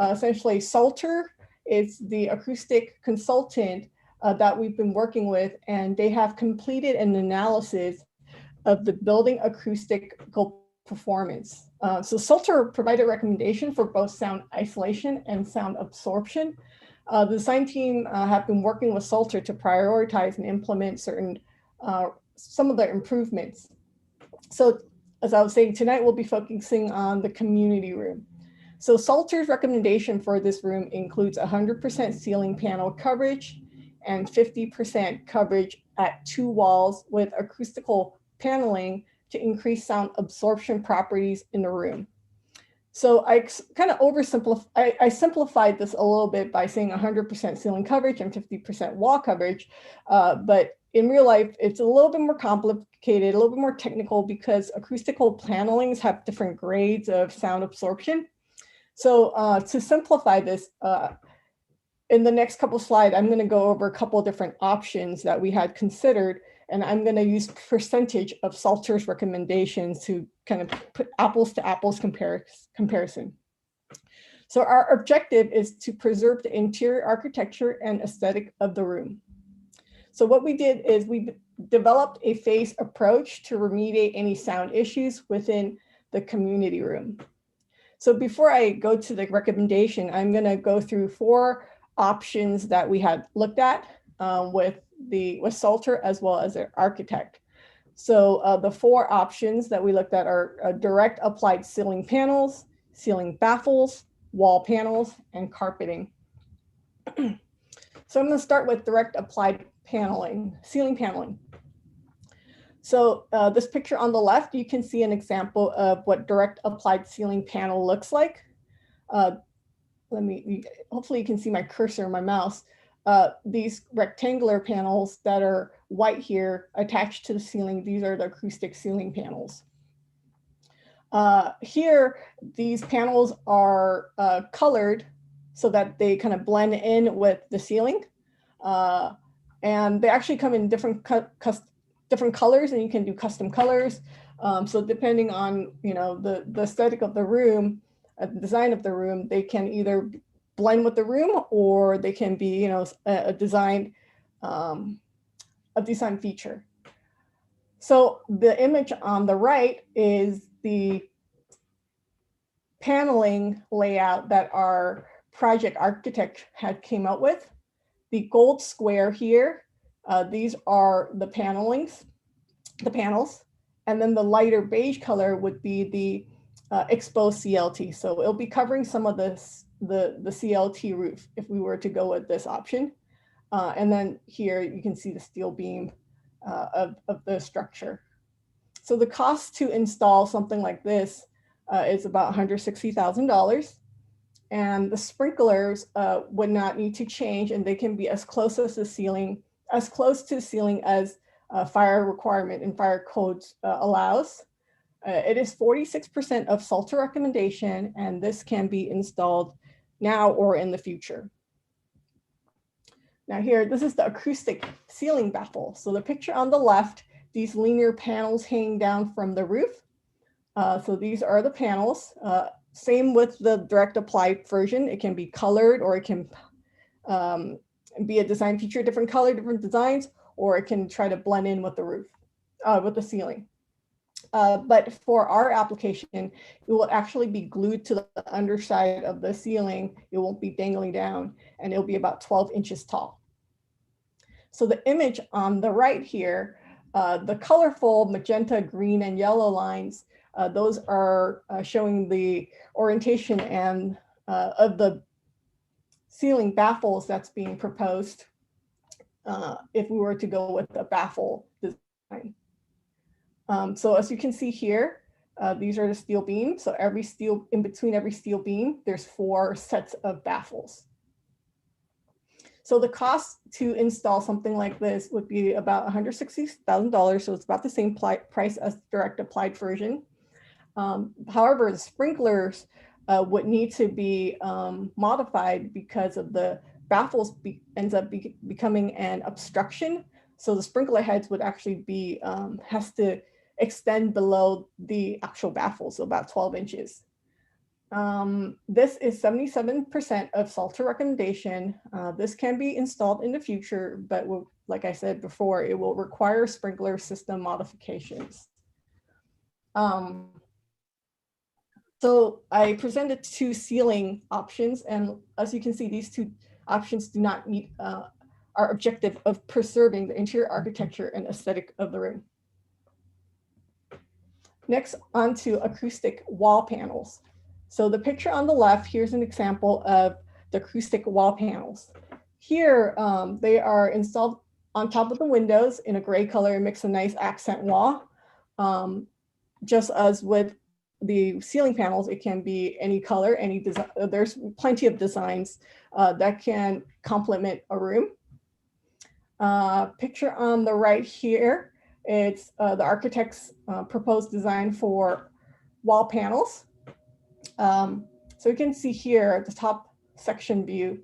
essentially Salter. It's the acoustic consultant that we've been working with, and they have completed an analysis of the building acoustical performance. So Salter provided recommendation for both sound isolation and sound absorption. The design team have been working with Salter to prioritize and implement some of the improvements. So as I was saying, tonight we'll be focusing on the community room. So Salter's recommendation for this room includes 100% ceiling panel coverage and 50% coverage at 2 walls with acoustical paneling to increase sound absorption properties in the room. So I kind of oversimplified, I simplified this a little bit by saying 100% ceiling coverage and 50% wall coverage. But in real life, it's a little bit more complicated, a little bit more technical because acoustical panelings have different grades of sound absorption. So to simplify this, in the next couple slides, I'm going to go over a couple of different options that we had considered, and I'm going to use percentage of Salter's recommendations to kind of put apples to apples comparison. So our objective is to preserve the interior architecture and aesthetic of the room. So what we did is we developed a phased approach to remediate any sound issues within the community room. So before I go to the recommendation, I'm going to go through 4 options that we had looked at with Salter as well as their architect. So the 4 options that we looked at are direct applied ceiling panels, ceiling baffles, wall panels, and carpeting. So I'm going to start with direct applied paneling, ceiling paneling. So this picture on the left, you can see an example of what direct applied ceiling panel looks like. Hopefully you can see my cursor and my mouse. These rectangular panels that are white here attached to the ceiling, these are the acoustic ceiling panels. Here, these panels are colored so that they kind of blend in with the ceiling. And they actually come in different colors, and you can do custom colors. So depending on the aesthetic of the room, the design of the room, they can either blend with the room or they can be a design feature. So the image on the right is the paneling layout that our project architect had came up with. The gold square here, these are the panels, and then the lighter beige color would be the exposed CLT. So it'll be covering some of the CLT roof if we were to go with this option. And then here you can see the steel beam of the structure. So the cost to install something like this is about $160,000. And the sprinklers would not need to change, and they can be as close to the ceiling as fire requirement and fire codes allows. It is 46% of Salter recommendation, and this can be installed now or in the future. Now here, this is the acoustic ceiling baffle. So the picture on the left, these linear panels hanging down from the roof. So these are the panels. Same with the direct applied version. It can be colored, or it can be a design feature, different color, different designs, or it can try to blend in with the roof, with the ceiling. But for our application, it will actually be glued to the underside of the ceiling. It won't be dangling down, and it'll be about 12 inches tall. So the image on the right here, the colorful magenta, green, and yellow lines, those are showing the orientation and of the ceiling baffles that's being proposed if we were to go with the baffle design. So as you can see here, these are the steel beams. So in between every steel beam, there's 4 sets of baffles. So the cost to install something like this would be about $160,000. So it's about the same price as the direct applied version. However, the sprinklers would need to be modified because of the baffles ends up becoming an obstruction So the sprinkler heads would actually be, has to extend below the actual baffle, so about 12 inches. This is 77% of Salter recommendation. This can be installed in the future, but will, like I said before, it will require sprinkler system modifications. So I presented 2 ceiling options, and as you can see, these 2 options do not meet our objective of preserving the interior architecture and aesthetic of the room. Next, onto acoustic wall panels. So the picture on the left, here's an example of the acoustic wall panels. Here, they are installed on top of the windows in a gray color and makes a nice accent wall. Just as with the ceiling panels, it can be any color, any design. There's plenty of designs that can complement a room. Picture on the right here, it's the architect's proposed design for wall panels. So you can see here at the top section view,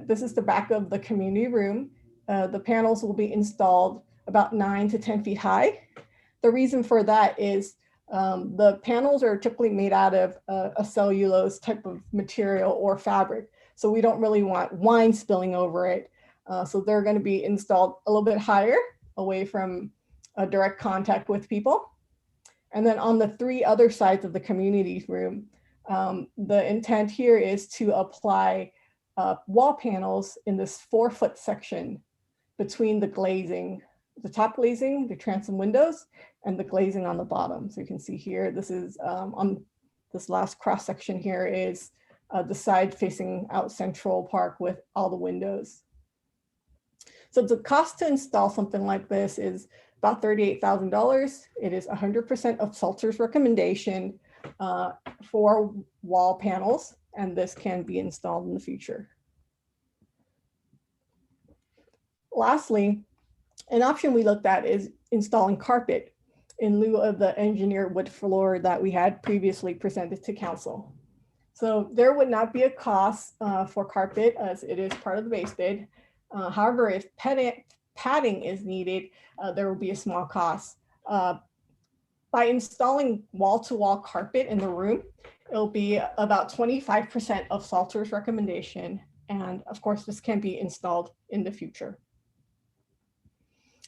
this is the back of the community room. The panels will be installed about 9 to 10 feet high. The reason for that is the panels are typically made out of a cellulose type of material or fabric. So we don't really want wine spilling over it. So they're going to be installed a little bit higher, away from direct contact with people. And then on the 3 other sides of the community room, the intent here is to apply wall panels in this 4-foot section between the glazing, the top glazing, the transom windows, and the glazing on the bottom. So you can see here, this is on this last cross section here is the side facing out Central Park with all the windows. So the cost to install something like this is about $38,000. It is 100% of Salter's recommendation for wall panels, and this can be installed in the future. Lastly, an option we looked at is installing carpet in lieu of the engineered wood floor that we had previously presented to council. So there would not be a cost for carpet, as it is part of the base bid. However, if padding is needed, there will be a small cost. By installing wall-to-wall carpet in the room, it'll be about 25% of Salter's recommendation. And of course, this can be installed in the future.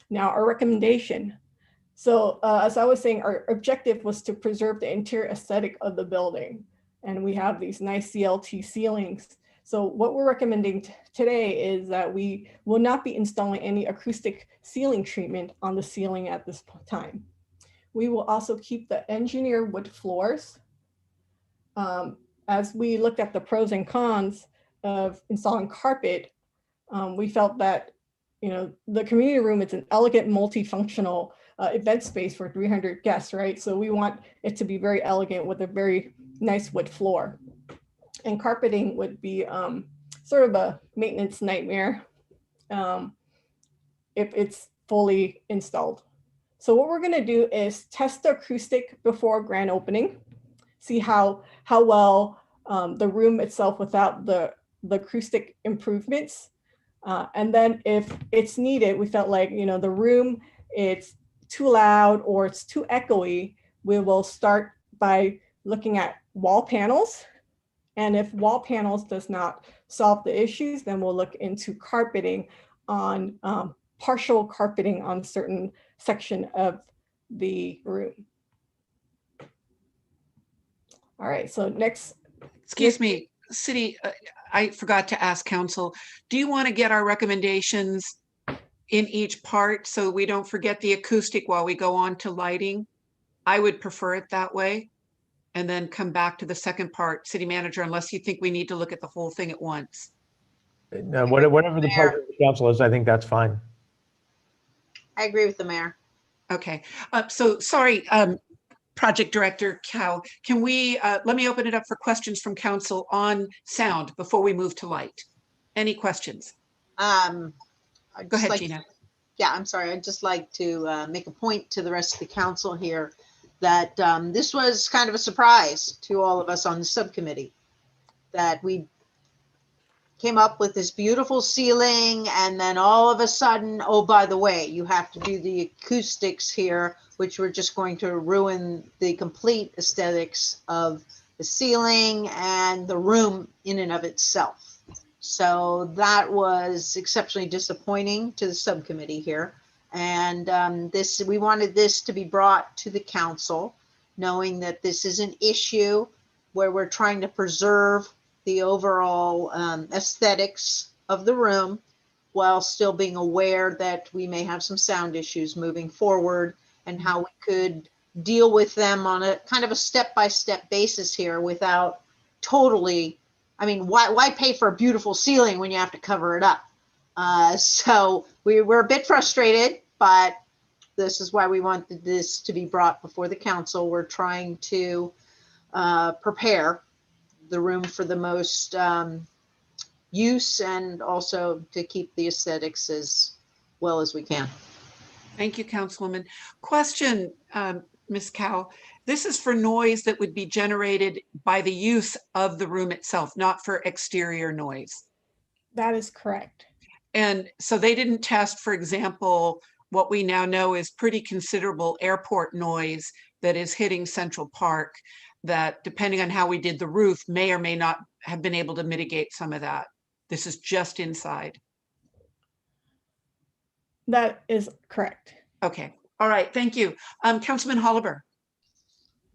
Now, our recommendation. So as I was saying, our objective was to preserve the interior aesthetic of the building. And we have these nice CLT ceilings. So what we're recommending today is that we will not be installing any acoustic ceiling treatment on the ceiling at this time. We will also keep the engineered wood floors. As we looked at the pros and cons of installing carpet, we felt that, you know, the community room is an elegant multifunctional event space for 300 guests, right? So we want it to be very elegant with a very nice wood floor. And carpeting would be sort of a maintenance nightmare if it's fully installed. So what we're gonna do is test the acoustic before grand opening, see how well the room itself without the acoustic improvements. And then if it's needed, we felt like, you know, the room, it's too loud or it's too echoey, we will start by looking at wall panels. And if wall panels does not solve the issues, then we'll look into carpeting on partial carpeting on certain section of the room. All right, so next. Excuse me, City, I forgot to ask council, do you want to get our recommendations in each part so we don't forget the acoustic while we go on to lighting? I would prefer it that way. And then come back to the second part, city manager, unless you think we need to look at the whole thing at once. No, whatever the pleasure of the council is, I think that's fine. I agree with the mayor. Okay, so sorry, Project Director Cow, can we, let me open it up for questions from council on sound before we move to light. Any questions? Go ahead, Gina. Yeah, I'm sorry. I'd just like to make a point to the rest of the council here that this was kind of a surprise to all of us on the subcommittee, that we came up with this beautiful ceiling, and then all of a sudden, oh, by the way, you have to do the acoustics here, which were just going to ruin the complete aesthetics of the ceiling and the room in and of itself. So that was exceptionally disappointing to the subcommittee here. And we wanted this to be brought to the council, knowing that this is an issue where we're trying to preserve the overall aesthetics of the room while still being aware that we may have some sound issues moving forward, and how we could deal with them on a kind of a step-by-step basis here without totally, I mean, why pay for a beautiful ceiling when you have to cover it up? So we're a bit frustrated, but this is why we wanted this to be brought before the council. We're trying to prepare the room for the most use, and also to keep the aesthetics as well as we can. Thank you, Councilwoman. Question, Ms. Cow. This is for noise that would be generated by the use of the room itself, not for exterior noise. That is correct. And so they didn't test, for example, what we now know is pretty considerable airport noise that is hitting Central Park, that depending on how we did the roof may or may not have been able to mitigate some of that. This is just inside. That is correct. Okay. All right. Thank you. Councilman Holliber.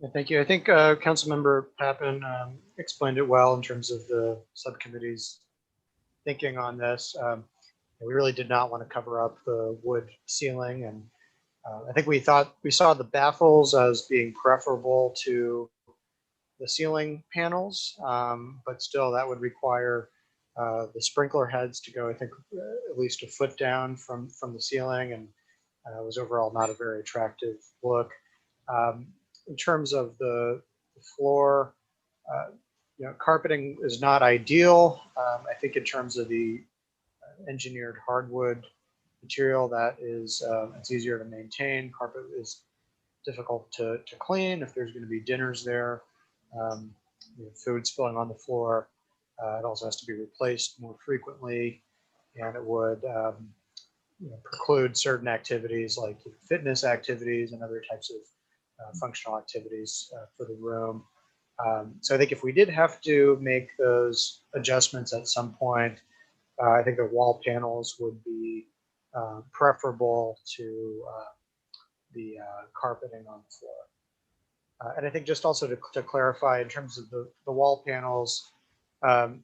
Yeah, thank you. I think Councilmember Papen explained it well in terms of the subcommittee's thinking on this. We really did not want to cover up the wood ceiling, and I think we saw the baffles as being preferable to the ceiling panels, but still that would require the sprinkler heads to go, I think, at least a foot down from the ceiling, and it was overall not a very attractive look. In terms of the floor, carpeting is not ideal. I think in terms of the engineered hardwood material, that is it's easier to maintain. Carpet is difficult to clean if there's going to be dinners there, food spilling on the floor. It also has to be replaced more frequently, and it would preclude certain activities like fitness activities and other types of functional activities for the room. So I think if we did have to make those adjustments at some point, I think the wall panels would be preferable to the carpeting on the floor. And I think just also to clarify in terms of the wall panels,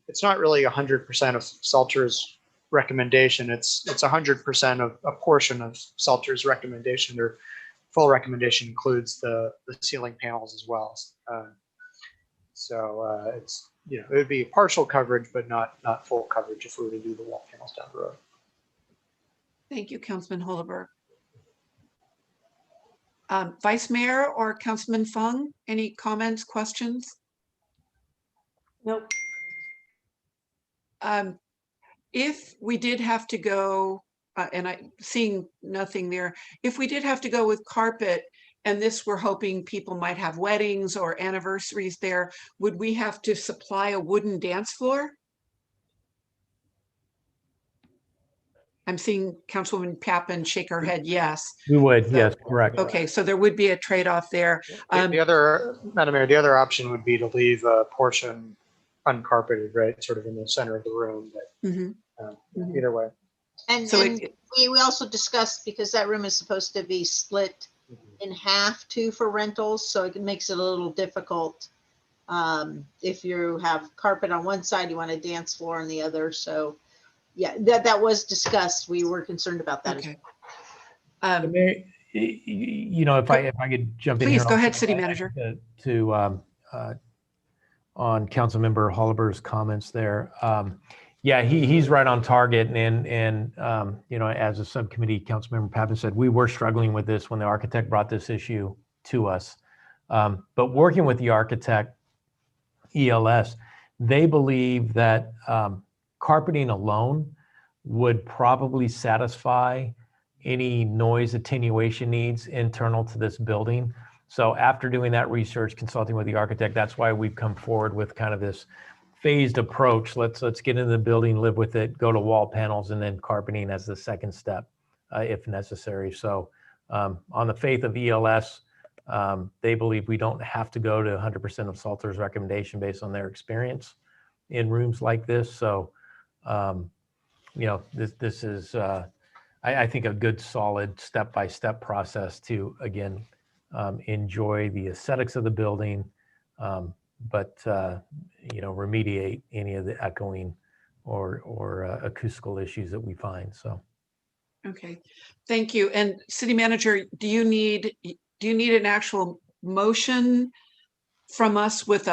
it's not really 100% of Salter's recommendation. It's 100% of a portion of Salter's recommendation. Their full recommendation includes the ceiling panels as well. So it's, it would be partial coverage, but not full coverage if we were to do the wall panels down the road. Thank you, Councilman Holliber. Vice Mayor or Councilman Fung, any comments, questions? Nope. If we did have to go, and I'm seeing nothing there, if we did have to go with carpet, and this we're hoping people might have weddings or anniversaries there, would we have to supply a wooden dance floor? I'm seeing Councilwoman Papen shake her head yes. We would, So, yes, correct. Okay, so there would be a trade-off there. The other, Madam Mayor, the other option would be to leave a portion uncarpeted, right, sort of in the center of the room. But either way. And, So and we also discussed, because that room is supposed to be split in half too for rentals, so it makes it a little difficult. If you have carpet on one side, you want a dance floor on the other. So yeah, that was discussed. We were concerned about that. Okay. If I could jump in here. Please go ahead, City Manager. On Councilmember Holliber's comments there. Yeah, he's right on target. And as a subcommittee, Councilmember Papen said, we were struggling with this when the architect brought this issue to us. But working with the architect, ELS, they believe that carpeting alone would probably satisfy any noise attenuation needs internal to this building. So after doing that research, consulting with the architect, that's why we've come forward with kind of this phased approach. Let's get into the building, live with it, go to wall panels, and then carpeting as the second step, if necessary. So on the faith of ELS, they believe we don't have to go to 100% of Salter's recommendation based on their experience in rooms like this. So, this is, I think, a good, solid step-by-step process to, again, enjoy the aesthetics of the building, but remediate any of the echoing or acoustical issues that we find. So, okay, thank you. And City Manager, do you need an actual motion from us with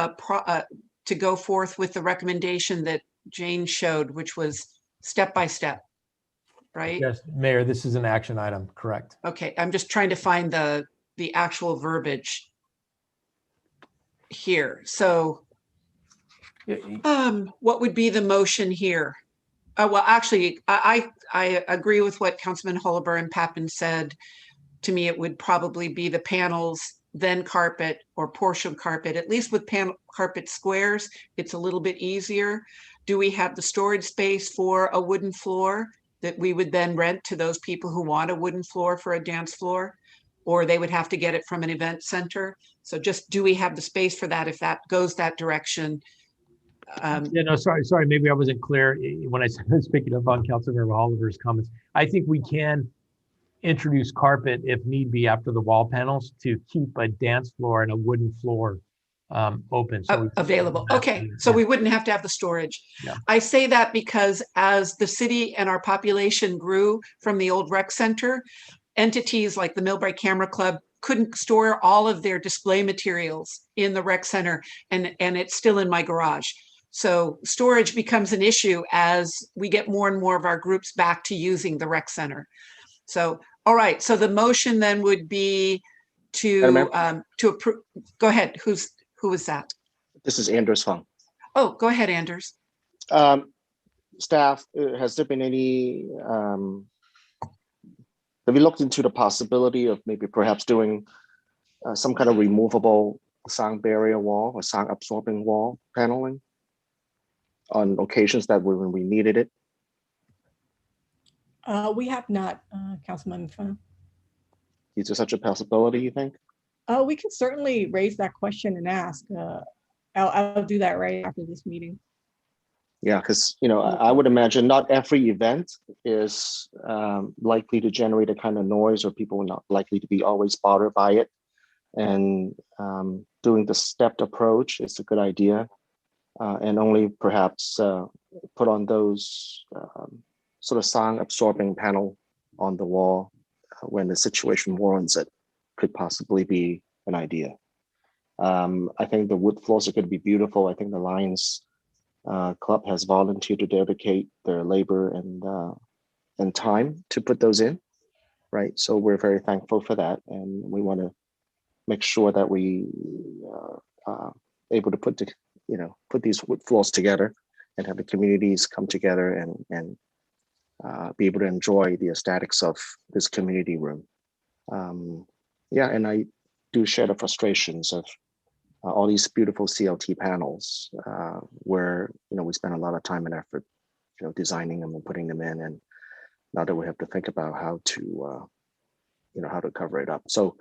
to go forth with the recommendation that Jane showed, which was step by step, right? yes, Mayor, this is an action item, correct? Okay, I'm just trying to find the actual verbiage here. So what would be the motion here? Well, actually, I agree with what Councilman Holober and Papen said. To me, it would probably be the panels, then carpet or portion carpet. At least with carpet squares, it's a little bit easier. Do we have the storage space for a wooden floor that we would then rent to those people who want a wooden floor for a dance floor? Or they would have to get it from an event center? So just, do we have the space for that if that goes that direction? Sorry, maybe I wasn't clear when I was picking up on Councilmember Oliver's comments. I think we can introduce carpet if need be after the wall panels to keep a dance floor and a wooden floor open. So available. Okay, so we wouldn't have to have the storage. Yeah. I say that because as the city and our population grew from the old rec center, entities like the Millbrae Camera Club couldn't store all of their display materials in the rec center, and it's still in my garage. So storage becomes an issue as we get more and more of our groups back to using the rec center. So, all right, so the motion then would be to approve. Go ahead, who was that? This is Anders Wong. Oh, go ahead, Anders. Staff, has there been any, have you looked into the possibility of maybe perhaps doing some kind of removable sound barrier wall or sound absorbing wall paneling on occasions that when we needed it? We have not, Councilman Papen. Is there such a possibility, you think? We can certainly raise that question and ask. I'll do that right after this meeting. Yeah, because I would imagine not every event is likely to generate a kind of noise, or people are not likely to be always bothered by it. And doing the stepped approach is a good idea, and only perhaps put on those sort of sound absorbing panel on the wall when the situation warrants it could possibly be an idea. I think the wood floors are going to be beautiful. I think the Lions Club has volunteered to dedicate their labor and time to put those in, right? So we're very thankful for that, and we want to make sure that we are able to put these wood floors together and have the communities come together and be able to enjoy the aesthetics of this community room. Yeah, and I do share the frustrations of all these beautiful CLT panels where we spend a lot of time and effort designing them and putting them in, and now that we have to think about how to cover it up. So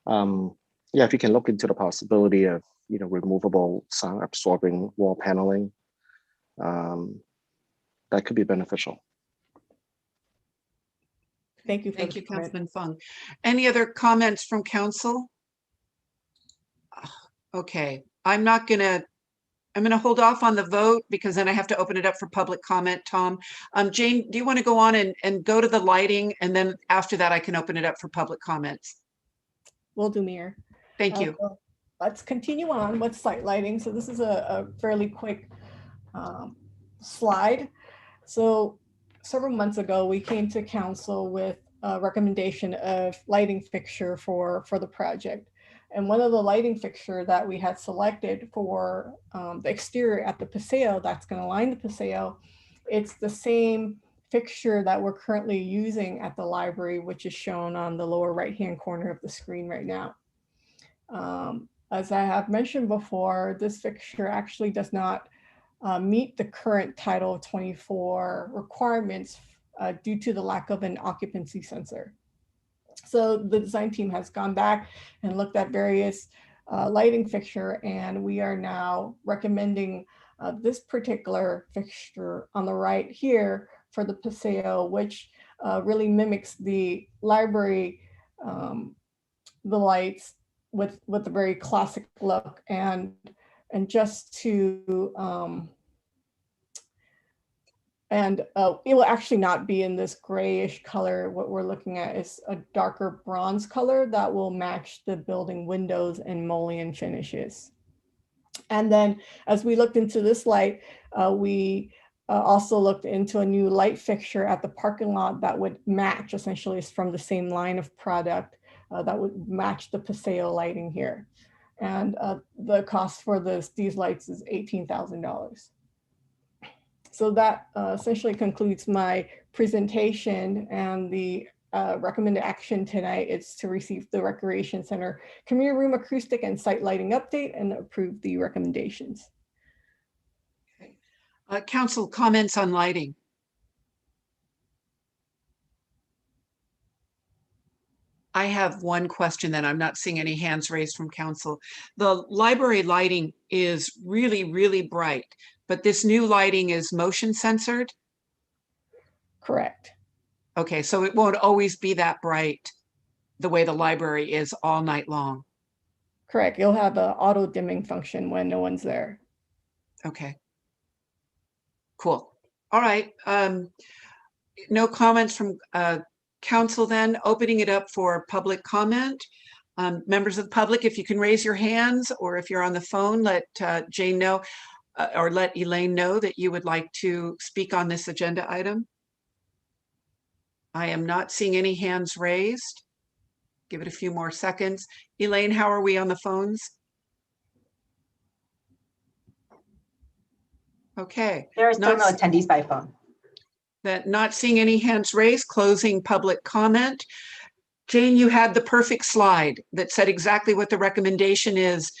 yeah, if you can look into the possibility of removable sound absorbing wall paneling, that could be beneficial. Thank you. Thank you, Councilman Fung. Any other comments from council? Okay, I'm gonna hold off on the vote because then I have to open it up for public comment, Tom. Jane, do you want to go on and go to the lighting, and then after that I can open it up for public comments? Will do, Mayor. Thank you. So let's continue on with site lighting. So this is a fairly quick slide. So several months ago, we came to council with a recommendation of lighting fixture for the project. And one of the lighting fixture that we had selected for the exterior at the Paseo that's going to line the Paseo, it's the same fixture that we're currently using at the library, which is shown on the lower right-hand corner of the screen right now. As I have mentioned before, this fixture actually does not meet the current Title 24 requirements due to the lack of an occupancy sensor. So the design team has gone back and looked at various lighting fixture, and we are now recommending this particular fixture on the right here for the Paseo, which really mimics the library, the lights with a very classic look, and just to it will actually not be in this grayish color. What we're looking at is a darker bronze color that will match the building windows and mullion finishes. And then as we looked into this light, we also looked into a new light fixture at the parking lot that would match, essentially is from the same line of product that would match the Paseo lighting here. And the cost for these lights is $18,000. So that essentially concludes my presentation, and the recommended action tonight is to receive the Recreation Center Community Room Acoustic and Site Lighting Update and approve the recommendations. Council comments on lighting. I have one question that I'm not seeing any hands raised from council. The library lighting is really, really bright, but this new lighting is motion censored? Correct. Okay, so it won't always be that bright the way the library is all night long? Correct. You'll have an auto dimming function when no one's there. Okay. Cool. All right. No comments from council then. Opening it up for public comment. Members of the public, if you can raise your hands, or if you're on the phone, let Jane know or let Elaine know that you would like to speak on this agenda item. I am not seeing any hands raised. Give it a few more seconds. Elaine, how are we on the phones? Okay. There are still no attendees by phone. Not seeing any hands raised, closing public comment. Jane, you had the perfect slide that said exactly what the recommendation is.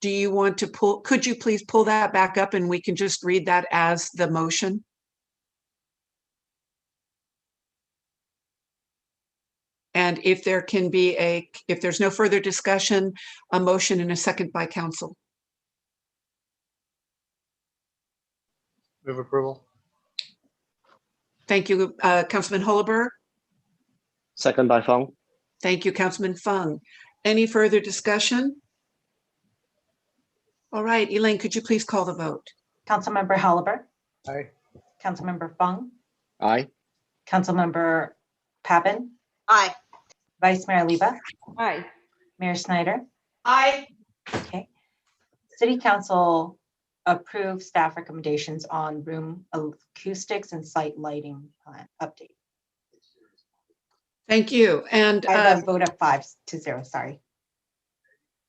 Do you want to pull, could you please pull that back up and we can just read that as the motion? And if there can be if there's no further discussion, a motion and a second by council. Move approval. Thank you, Councilman Holliber. Second by Fong. Thank you, Councilman Fung. Any further discussion? All right, Elaine, could you please call the vote? Councilmember Holliber. Aye. Councilmember Fung. Aye. Councilmember Papen. Aye. Vice Mayor Leva. Aye. Mayor Schneider. Aye. Okay. City Council approves staff recommendations on room acoustics and site lighting plan update. Thank you. And I have a vote of 5-0, sorry.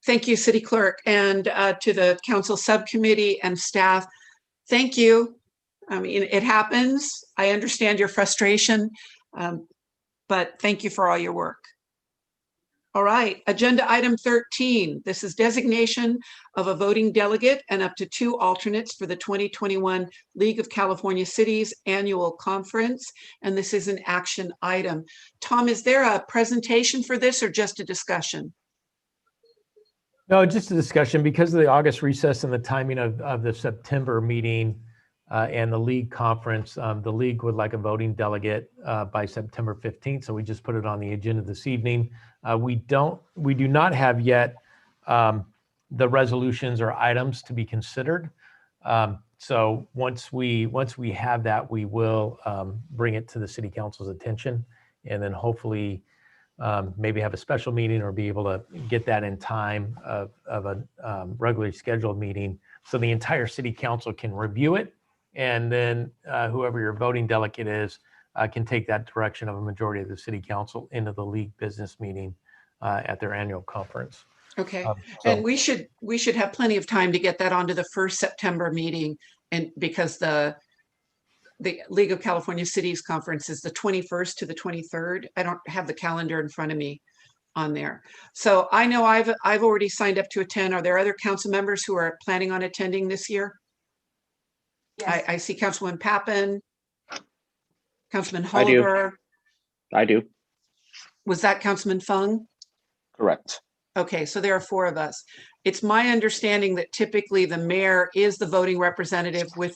Thank you, City Clerk, and to the council subcommittee and staff. Thank you. I mean, it happens. I understand your frustration, but thank you for all your work. All right, agenda item 13. This is designation of a voting delegate and up to 2 alternates for the 2021 League of California Cities Annual Conference. And this is an action item. Tom, is there a presentation for this or just a discussion? No, just a discussion because of the August recess and the timing of the September meeting and the league conference. The league would like a voting delegate by September 15th. So we just put it on the agenda this evening. We do not have yet the resolutions or items to be considered. So once we have that, we will bring it to the city council's attention, and then hopefully maybe have a special meeting or be able to get that in time of a regularly scheduled meeting so the entire city council can review it. And then whoever your voting delegate is can take that direction of a majority of the city council into the league business meeting at their annual conference. Okay, and we should have plenty of time to get that onto the first September meeting, and because the League of California Cities Conference is the 21st to the 23rd. I don't have the calendar in front of me on there. So I know I've already signed up to attend. Are there other council members who are planning on attending this year? Yes. I see Councilwoman Papen, Councilman I do. Holliver. I do. Was that Councilman Fung? Correct. Okay, so there are 4 of us. It's my understanding that typically the mayor is the voting representative with,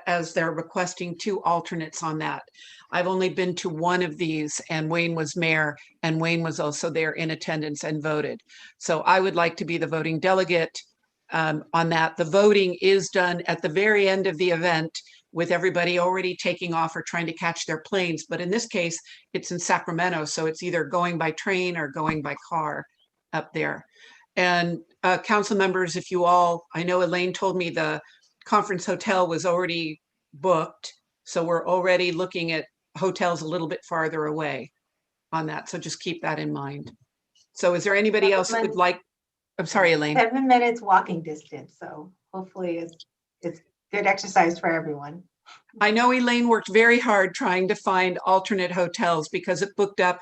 as they're requesting 2 alternates on that. I've only been to 1 of these and Wayne was mayor and Wayne was also there in attendance and voted. So I would like to be the voting delegate on that. The voting is done at the very end of the event with everybody already taking off or trying to catch their planes. But in this case, it's in Sacramento. So it's either going by train or going by car up there. And council members, if you all, I know Elaine told me the conference hotel was already booked. So we're already looking at hotels a little bit farther away on that. So just keep that in mind. So is there anybody else that would like, I'm sorry, Elaine. 7 minutes walking distance. So hopefully it's good exercise for everyone. I know Elaine worked very hard trying to find alternate hotels because it booked up.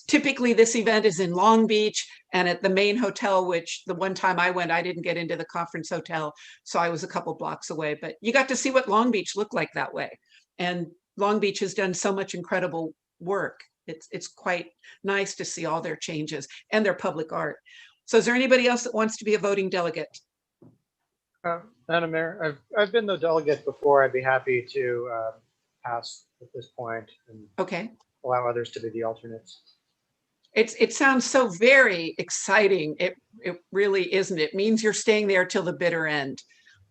Typically this event is in Long Beach and at the main hotel, which the one time I went, I didn't get into the conference hotel. So I was a couple blocks away, but you got to see what Long Beach looked like that way. And Long Beach has done so much incredible work. It's quite nice to see all their changes and their public art. So is there anybody else that wants to be a voting delegate? Madam Mayor, I've been the delegate before. I'd be happy to pass at this point and Okay. allow others to be the alternates. It sounds so very exciting. It really isn't. It means you're staying there till the bitter end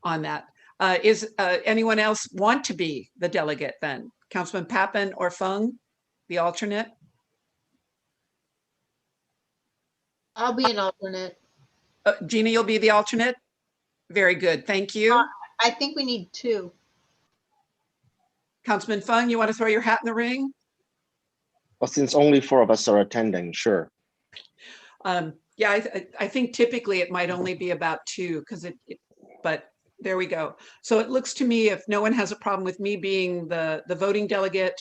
on that. Is anyone else want to be the delegate then? Councilman Papen or Fung, the alternate? I'll be an alternate. Gina, you'll be the alternate? Very good, thank you. I think we need 2. Councilman Fung, you want to throw your hat in the ring? Well, since only 4 of us are attending, sure. Yeah, I think typically it might only be about 2 because but there we go. So it looks to me, if no one has a problem with me being the voting delegate,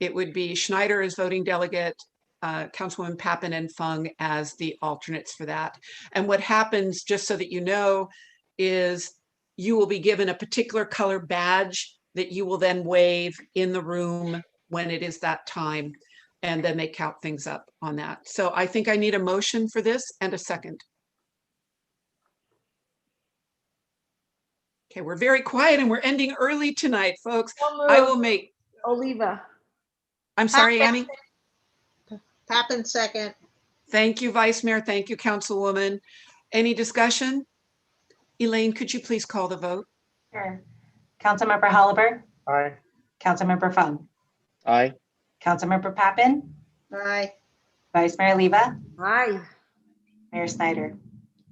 it would be Schneider as voting delegate, Councilwoman Papen and Fung as the alternates for that. And what happens, just so that you know, is you will be given a particular color badge that you will then wave in the room when it is that time. And then they count things up on that. So I think I need a motion for this and a second. Okay, we're very quiet and we're ending early tonight, folks. I will make. Oliva. I'm sorry, Annie. Papen second. Thank you, Vice Mayor. Thank you, Councilwoman. Any discussion? Elaine, could you please call the vote? Sure. Councilmember Holliver. Aye. Councilmember Fung. Aye. Councilmember Papen. Aye. Vice Mayor Oliva. Aye. Mayor Schneider.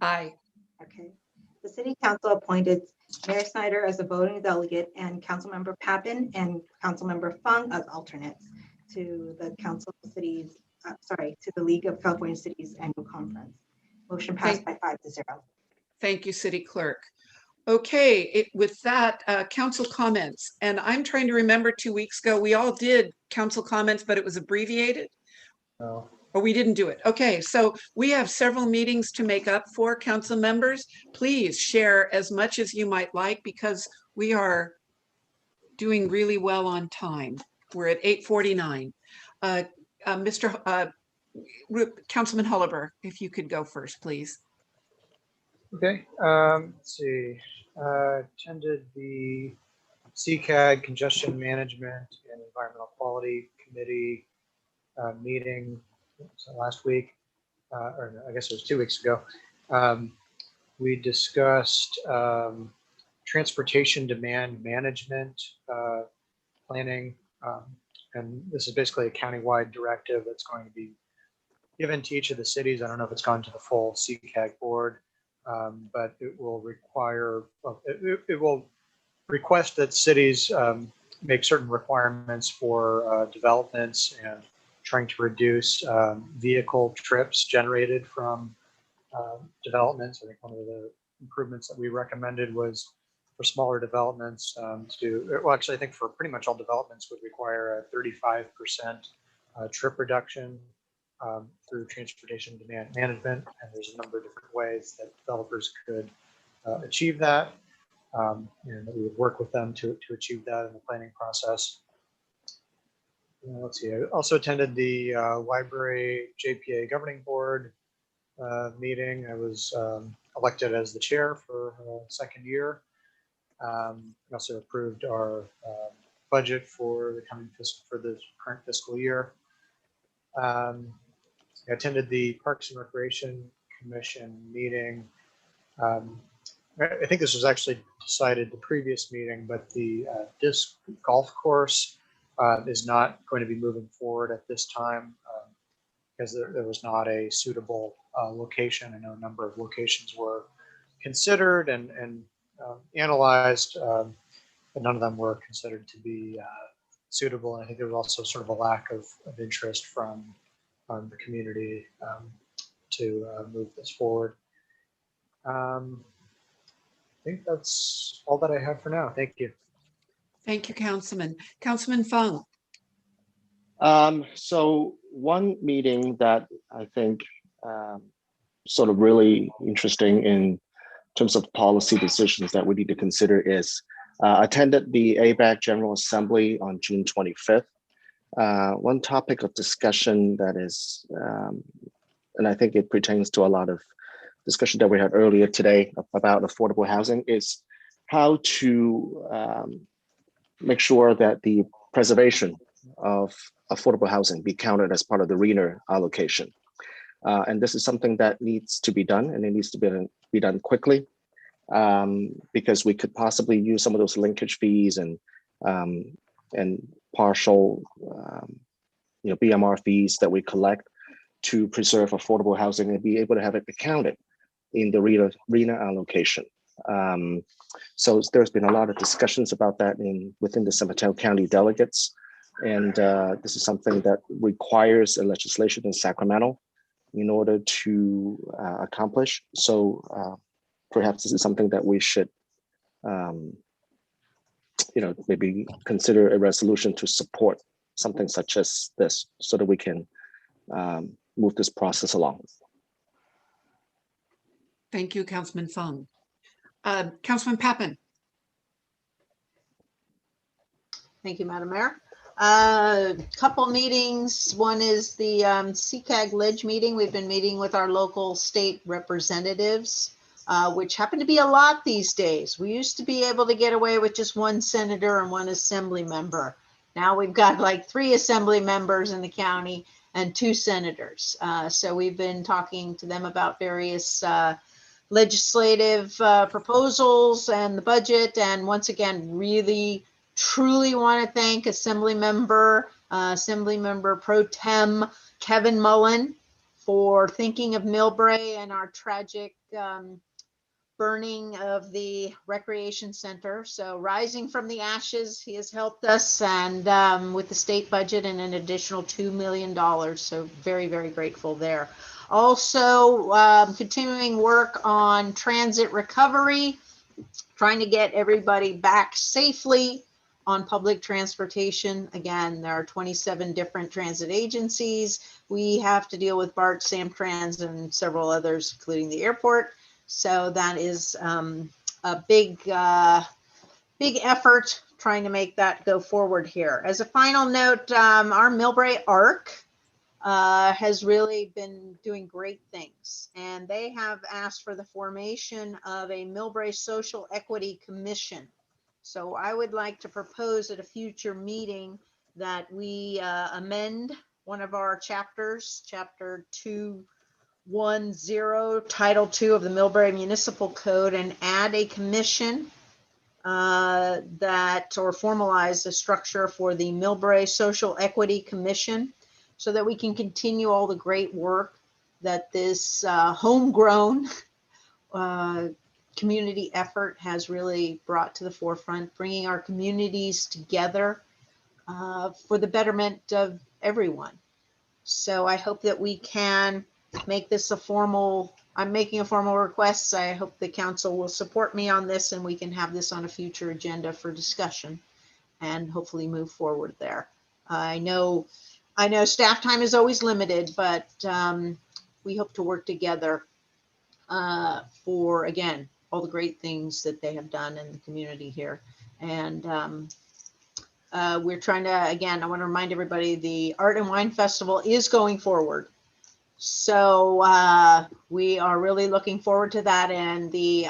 Aye. Okay. The City Council appointed Mayor Schneider as a voting delegate and Councilmember Papen and Councilmember Fung as alternates to the to the League of California Cities Annual Conference. Motion passed by 5-0. Thank you, City Clerk. Okay, with that, council comments. And I'm trying to remember 2 weeks ago, we all did council comments, but it was abbreviated. No. Or we didn't do it. Okay, so we have several meetings to make up for council members. Please share as much as you might like because we are doing really well on time. We're at 8:49. Councilman Holliver, if you could go first, please. Okay, let's see. Attended the CCAG Congestion Management and Environmental Quality Committee meeting last week, or I guess it was 2 weeks ago. We discussed transportation demand management planning, and this is basically a countywide directive that's going to be given to each of the cities. I don't know if it's gone to the full CCAG board, but it will require, it will request that cities make certain requirements for developments and trying to reduce vehicle trips generated from developments. I think one of the improvements that we recommended was for smaller developments well, actually, I think for pretty much all developments would require a 35% trip reduction through transportation demand management. And there's a number of different ways that developers could achieve that. and that we would work with them to achieve that in the planning process. Let's see, I also attended the library JPA governing board meeting. I was elected as the chair for second year. We also approved our budget for the current fiscal year. I attended the Parks and Recreation Commission meeting. I think this was actually decided the previous meeting, but the disc golf course is not going to be moving forward at this time because there was not a suitable location. I know a number of locations were considered and analyzed, but none of them were considered to be suitable. And I think there was also sort of a lack of interest from the community to move this forward. I think that's all that I have for now. Thank you. Thank you, Councilman. Councilman Fung. So one meeting that I think sort of really interesting in terms of policy decisions that we need to consider is attended the ABAC General Assembly on June 25th. One topic of discussion that is, and I think it pertains to a lot of discussion that we had earlier today about affordable housing, is how to make sure that the preservation of affordable housing be counted as part of the RENA allocation. And this is something that needs to be done, and it needs to be done quickly, because we could possibly use some of those linkage fees and partial BMR fees that we collect to preserve affordable housing and be able to have it accounted in the RENA allocation. So there's been a lot of discussions about that within the San Mateo County delegates. And this is something that requires a legislation in Sacramento in order to accomplish. So perhaps this is something that we should maybe consider a resolution to support something such as this so that we can move this process along. Thank you, Councilman Fung. Councilman Papen. Thank you, Madam Mayor. Couple meetings. One is the CCAG Ledge meeting. We've been meeting with our local state representatives, which happen to be a lot these days. We used to be able to get away with just one senator and one assembly member. Now we've got like 3 assembly members in the county and 2 senators. So we've been talking to them about various legislative proposals and the budget. And once again, really, truly want to thank Assemblymember Pro Tem Kevin Mullen for thinking of Millbrae and our tragic burning of the recreation center. So rising from the ashes, he has helped us, and with the state budget and an additional $2 million. So very, very grateful there. Also, continuing work on transit recovery, trying to get everybody back safely on public transportation. Again, there are 27 different transit agencies. We have to deal with BART, Samtrans, and several others, including the airport. So that is a big effort trying to make that go forward here. As a final note, our Millbrae ARC has really been doing great things, and they have asked for the formation of a Millbrae Social Equity Commission. So I would like to propose at a future meeting that we amend one of our chapters, chapter 210, title 2 of the Millbrae Municipal Code, and add a commission or formalize a structure for the Millbrae Social Equity Commission, so that we can continue all the great work that this homegrown community effort has really brought to the forefront, bringing our communities together for the betterment of everyone. So I hope that we can make this I'm making a formal request. I hope the council will support me on this, and we can have this on a future agenda for discussion and hopefully move forward there. I know staff time is always limited, but we hope to work together for, again, all the great things that they have done in the community here. And we're trying to, again, I want to remind everybody, the Art and Wine Festival is going forward. So we are really looking forward to that, and the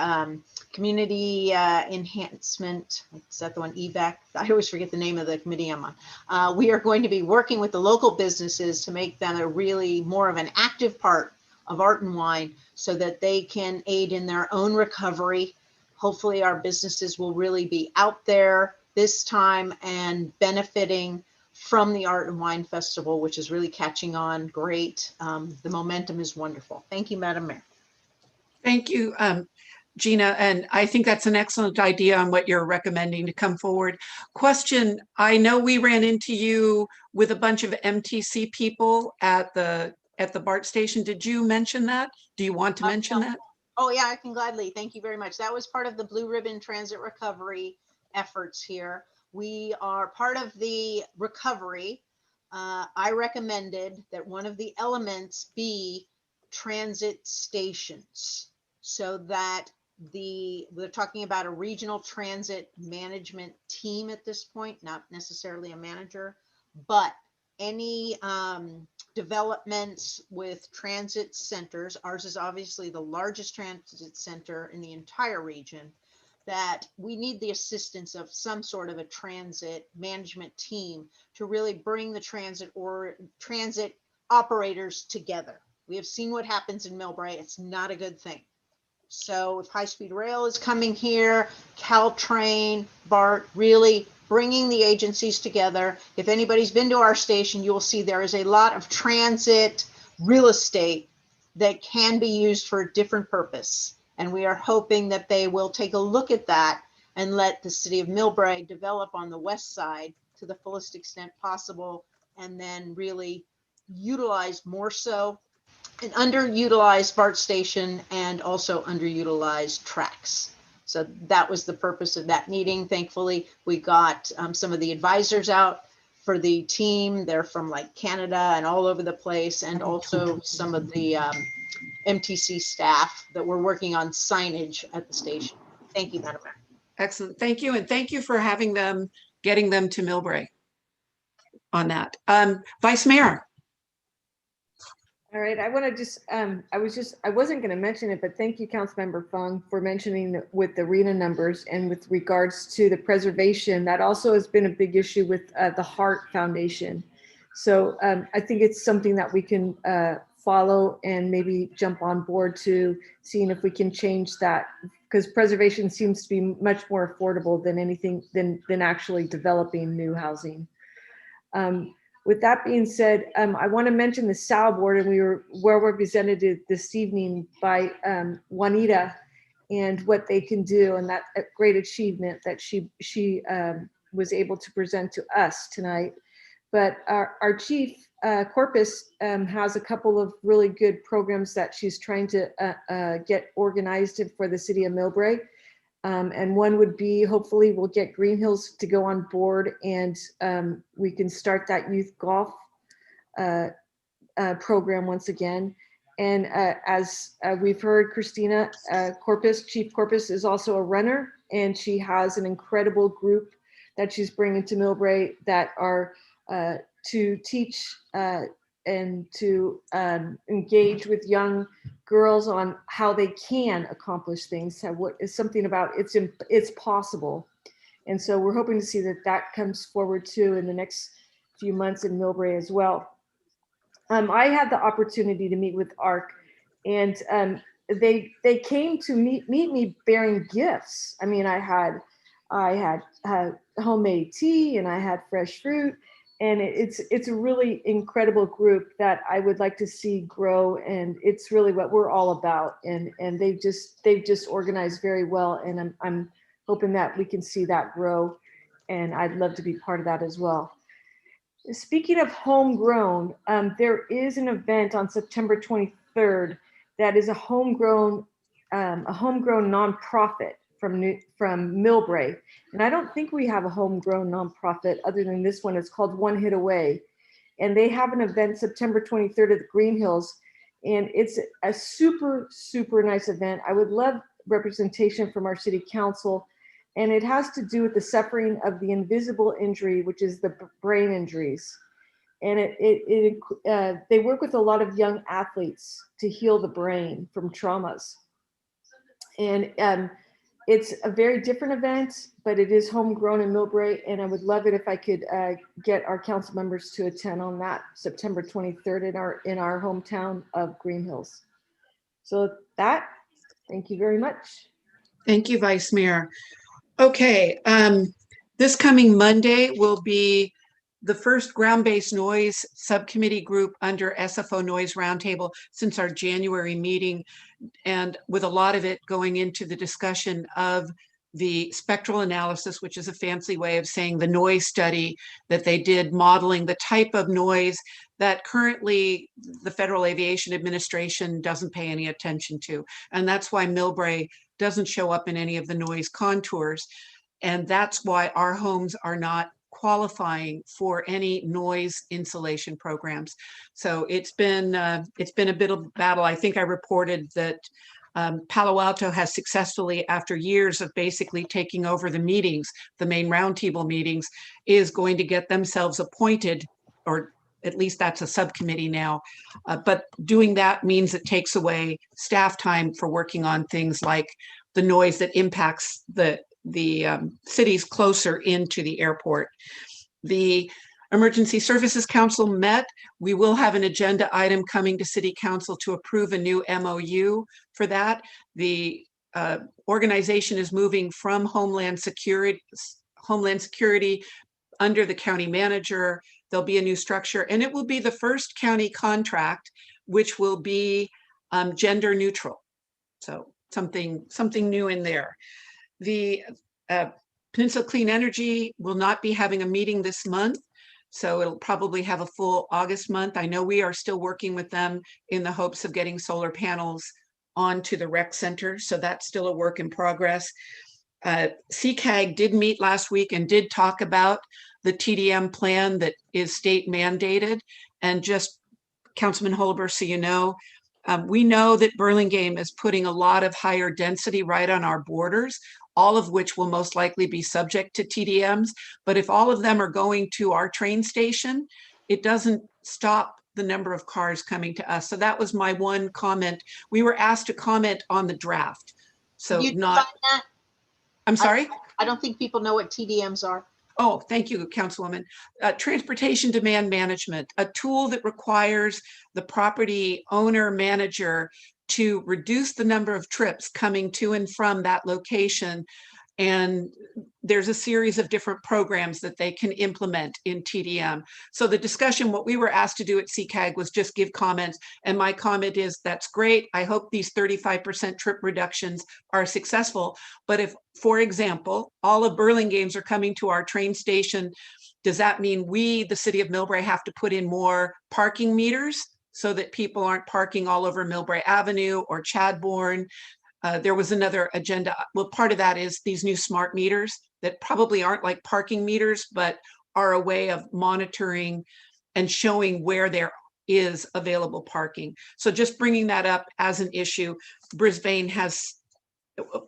community enhancement, is that the one, EVAC? I always forget the name of the committee I'm on. We are going to be working with the local businesses to make them a really more of an active part of Art and Wine so that they can aid in their own recovery. Hopefully our businesses will really be out there this time and benefiting from the Art and Wine Festival, which is really catching on great. The momentum is wonderful. Thank you, Madam Mayor. Thank you, Gina. And I think that's an excellent idea on what you're recommending to come forward. Question, I know we ran into you with a bunch of MTC people at the BART station. Did you mention that? Do you want to mention that? Oh yeah, I can gladly. Thank you very much. That was part of the Blue Ribbon Transit Recovery efforts here. We are part of the recovery. I recommended that one of the elements be transit stations, so that we're talking about a regional transit management team at this point, not necessarily a manager, but any developments with transit centers. Ours is obviously the largest transit center in the entire region, that we need the assistance of some sort of a transit management team to really bring the transit operators together. We have seen what happens in Millbrae. It's not a good thing. So if high-speed rail is coming here, Caltrain, BART, really bringing the agencies together. If anybody's been to our station, you will see there is a lot of transit real estate that can be used for a different purpose. And we are hoping that they will take a look at that and let the city of Millbrae develop on the west side to the fullest extent possible, and then really utilize more so an underutilized BART station and also underutilized tracks. So that was the purpose of that meeting. Thankfully, we got some of the advisors out for the team. They're from like Canada and all over the place, and also some of the MTC staff that were working on signage at the station. Thank you, Madam Mayor. Excellent. Thank you. And thank you for having them, getting them to Millbrae on that. Vice Mayor. All right, I want to just, I wasn't going to mention it, but thank you, Councilmember Fung, for mentioning with the RENA numbers and with regards to the preservation. That also has been a big issue with the Heart Foundation. So I think it's something that we can follow and maybe jump on board to seeing if we can change that, because preservation seems to be much more affordable than anything than actually developing new housing. With that being said, I want to mention the SAL board, and we were well represented this evening by Juanita and what they can do, and that great achievement that she was able to present to us tonight. But our chief Corpus has a couple of really good programs that she's trying to get organized for the city of Millbrae. And one would be, hopefully we'll get Green Hills to go on board, and we can start that youth golf program once again. And as we've heard, Christina Chief Corpus is also a runner, and she has an incredible group that she's bringing to Millbrae that are to teach and to engage with young girls on how they can accomplish things. What is something about it's possible. And so we're hoping to see that comes forward too in the next few months in Millbrae as well. I had the opportunity to meet with ARC, and they came to meet me bearing gifts. I mean, I had homemade tea, and I had fresh fruit. And it's a really incredible group that I would like to see grow, and it's really what we're all about. And they've just organized very well, and I'm hoping that we can see that grow, and I'd love to be part of that as well. Speaking of homegrown, there is an event on September 23rd that is a homegrown nonprofit from Millbrae. And I don't think we have a homegrown nonprofit other than this one. It's called One Hit Away. And they have an event September 23rd at the Green Hills. And it's a super, super nice event. I would love representation from our city council. And it has to do with the suffering of the invisible injury, which is the brain injuries. And they work with a lot of young athletes to heal the brain from traumas. And it's a very different event, but it is homegrown in Millbrae. And I would love it if I could get our council members to attend on that September 23rd in our hometown of Green Hills. So that, thank you very much. Thank you, Vice Mayor. Okay, this coming Monday will be the first ground-based noise subcommittee group under SFO Noise Roundtable since our January meeting, and with a lot of it going into the discussion of the spectral analysis, which is a fancy way of saying the noise study that they did, modeling the type of noise that currently the Federal Aviation Administration doesn't pay any attention to. And that's why Millbrae doesn't show up in any of the noise contours. And that's why our homes are not qualifying for any noise insulation programs. So it's been a bit of a battle. I think I reported that Palo Alto has successfully, after years of basically taking over the meetings, the main roundtable meetings, is going to get themselves appointed, or at least that's a subcommittee now. But doing that means it takes away staff time for working on things like the noise that impacts the cities closer into the airport. The Emergency Services Council met. We will have an agenda item coming to City Council to approve a new MOU for that. The organization is moving from Homeland Security under the county manager. There'll be a new structure, and it will be the first county contract which will be gender neutral. So something new in there. The Peninsula Clean Energy will not be having a meeting this month, so it'll probably have a full August month. I know we are still working with them in the hopes of getting solar panels onto the rec center, so that's still a work in progress. CCAG did meet last week and did talk about the TDM plan that is state mandated. And just, Councilman Holber, so you know, we know that Burlingame is putting a lot of higher density right on our borders, all of which will most likely be subject to TDMs. But if all of them are going to our train station, it doesn't stop the number of cars coming to us. So that was my one comment. We were asked to comment on the draft. So not, that? I'm sorry? I don't think people know what TDMs are. Oh, thank you, Councilwoman. Transportation demand management, a tool that requires the property owner manager to reduce the number of trips coming to and from that location. And there's a series of different programs that they can implement in TDM. So the discussion, what we were asked to do at CCAG was just give comments. And my comment is, that's great. I hope these 35% trip reductions are successful. But if, for example, all of Burlingames are coming to our train station, does that mean we, the city of Millbrae, have to put in more parking meters so that people aren't parking all over Millbrae Avenue or Chadbourne? There was another agenda. Well, part of that is these new smart meters that probably aren't like parking meters, but are a way of monitoring and showing where there is available parking. So just bringing that up as an issue. Brisbane has,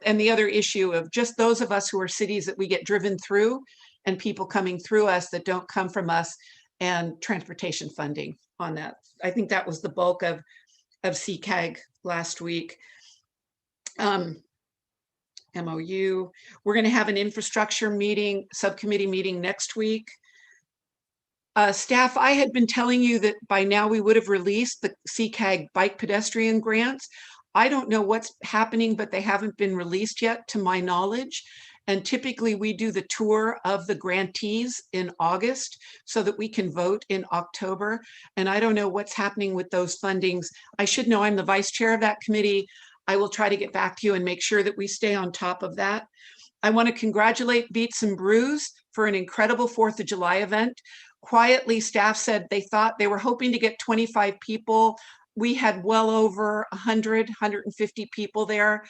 and the other issue of just those of us who are cities that we get driven through and people coming through us that don't come from us, and transportation funding on that. I think that was the bulk of CCAG last week. MOU. We're going to have an infrastructure meeting, subcommittee meeting next week. Staff, I had been telling you that by now we would have released the CCAG bike pedestrian grants. I don't know what's happening, but they haven't been released yet to my knowledge. And typically we do the tour of the grantees in August so that we can vote in October. And I don't know what's happening with those fundings. I should know, I'm the vice chair of that committee. I will try to get back to you and make sure that we stay on top of that. I want to congratulate Beats and Brews for an incredible 4th of July event. Quietly, staff said they thought they were hoping to get 25 people. We had well over 100, 150 people there.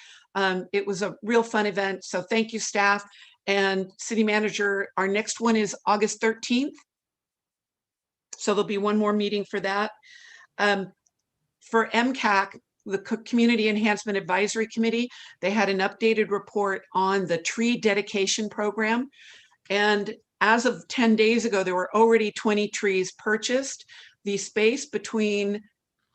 It was a real fun event. So thank you, staff and city manager. Our next one is August 13th. So there'll be one more meeting for that. For MCAC, the Community Enhancement Advisory Committee, they had an updated report on the tree dedication program. And as of 10 days ago, there were already 20 trees purchased. The space between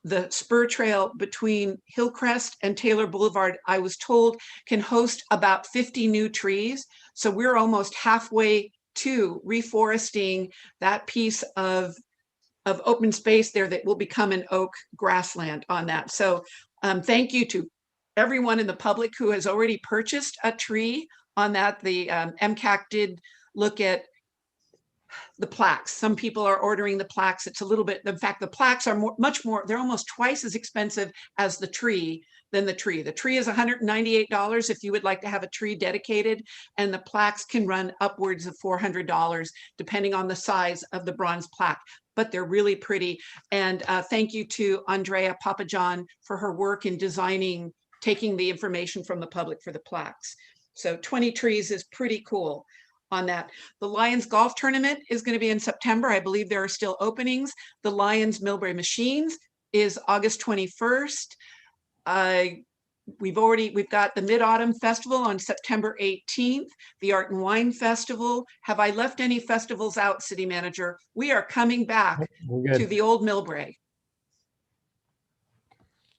the spur trail between Hillcrest and Taylor Boulevard, I was told, can host about 50 new trees. So we're almost halfway to reforesting that piece of open space there that will become an oak grassland on that. So thank you to everyone in the public who has already purchased a tree on that. The MCAC did look at the plaques. Some people are ordering the plaques. It's a little bit, in fact, the plaques are much more, they're almost twice as expensive as the tree than the tree. The tree is $198 if you would like to have a tree dedicated, and the plaques can run upwards of $400 depending on the size of the bronze plaque, but they're really pretty. And thank you to Andrea Papajohn for her work in designing, taking the information from the public for the plaques. So 20 trees is pretty cool on that. The Lions golf tournament is going to be in September. I believe there are still openings. The Lions Millbrae Machines is August 21st. We've got the Mid-Autumn Festival on September 18th, the Art and Wine Festival. Have I left any festivals out, City Manager? We are coming back to the old Millbrae.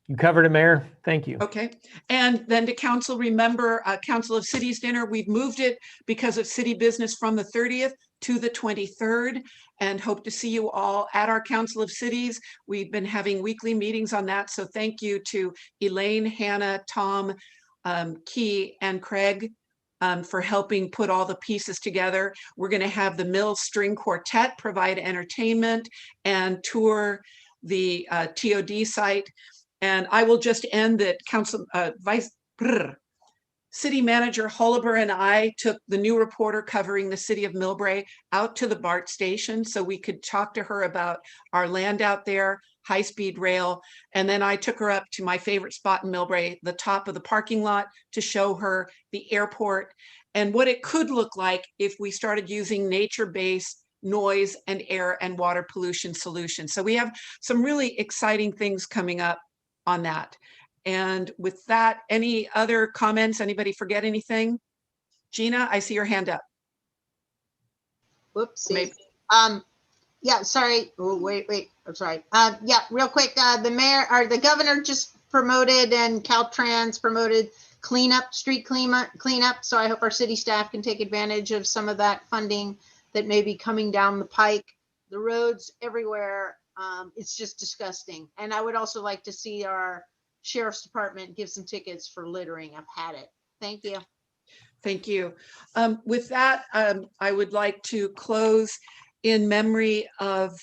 You covered it, Mayor. Thank you. Okay. And then to council, remember Council of Cities dinner, we've moved it because of city business from the 30th to the 23rd, and hope to see you all at our Council of Cities. We've been having weekly meetings on that. So thank you to Elaine, Hannah, Tom, Key, and Craig for helping put all the pieces together. We're going to have the Mill String Quartet provide entertainment and tour the TOD site. And I will just end that City Manager Holliber and I took the new reporter covering the city of Millbrae out to the BART station so we could talk to her about our land out there, high-speed rail. And then I took her up to my favorite spot in Millbrae, the top of the parking lot, to show her the airport and what it could look like if we started using nature-based noise and air and water pollution solutions. So we have some really exciting things coming up on that. And with that, any other comments? Anybody forget anything? Gina, I see your hand up. Whoopsie. Yeah, sorry. Oh, wait, I'm sorry. Yeah, real quick. The governor just promoted, and Caltrans promoted street cleanup. So I hope our city staff can take advantage of some of that funding that may be coming down the pike. The roads everywhere. It's just disgusting. And I would also like to see our Sheriff's Department give some tickets for littering. I've had it. Thank you. Thank you. With that, I would like to close in memory of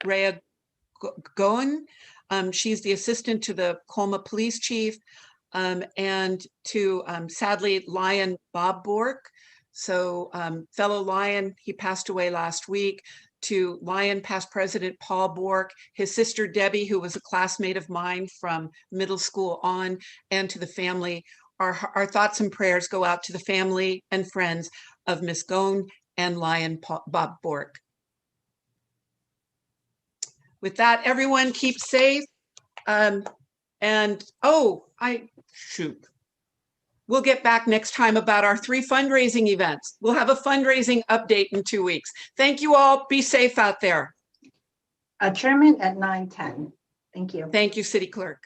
Rhea Goen. She's the assistant to the Colma Police Chief, and to sadly Lion Bob Bork. So fellow Lion, he passed away last week. To Lion past President Paul Bork, his sister Debbie, who was a classmate of mine from middle school on, and to the family. Our thoughts and prayers go out to the family and friends of Miss Goen and Lion Bob Bork. With that, everyone keep safe. We'll get back next time about our 3 fundraising events. We'll have a fundraising update in 2 weeks. Thank you all. Be safe out there. Adjournment at 9:10. Thank you. Thank you, City Clerk.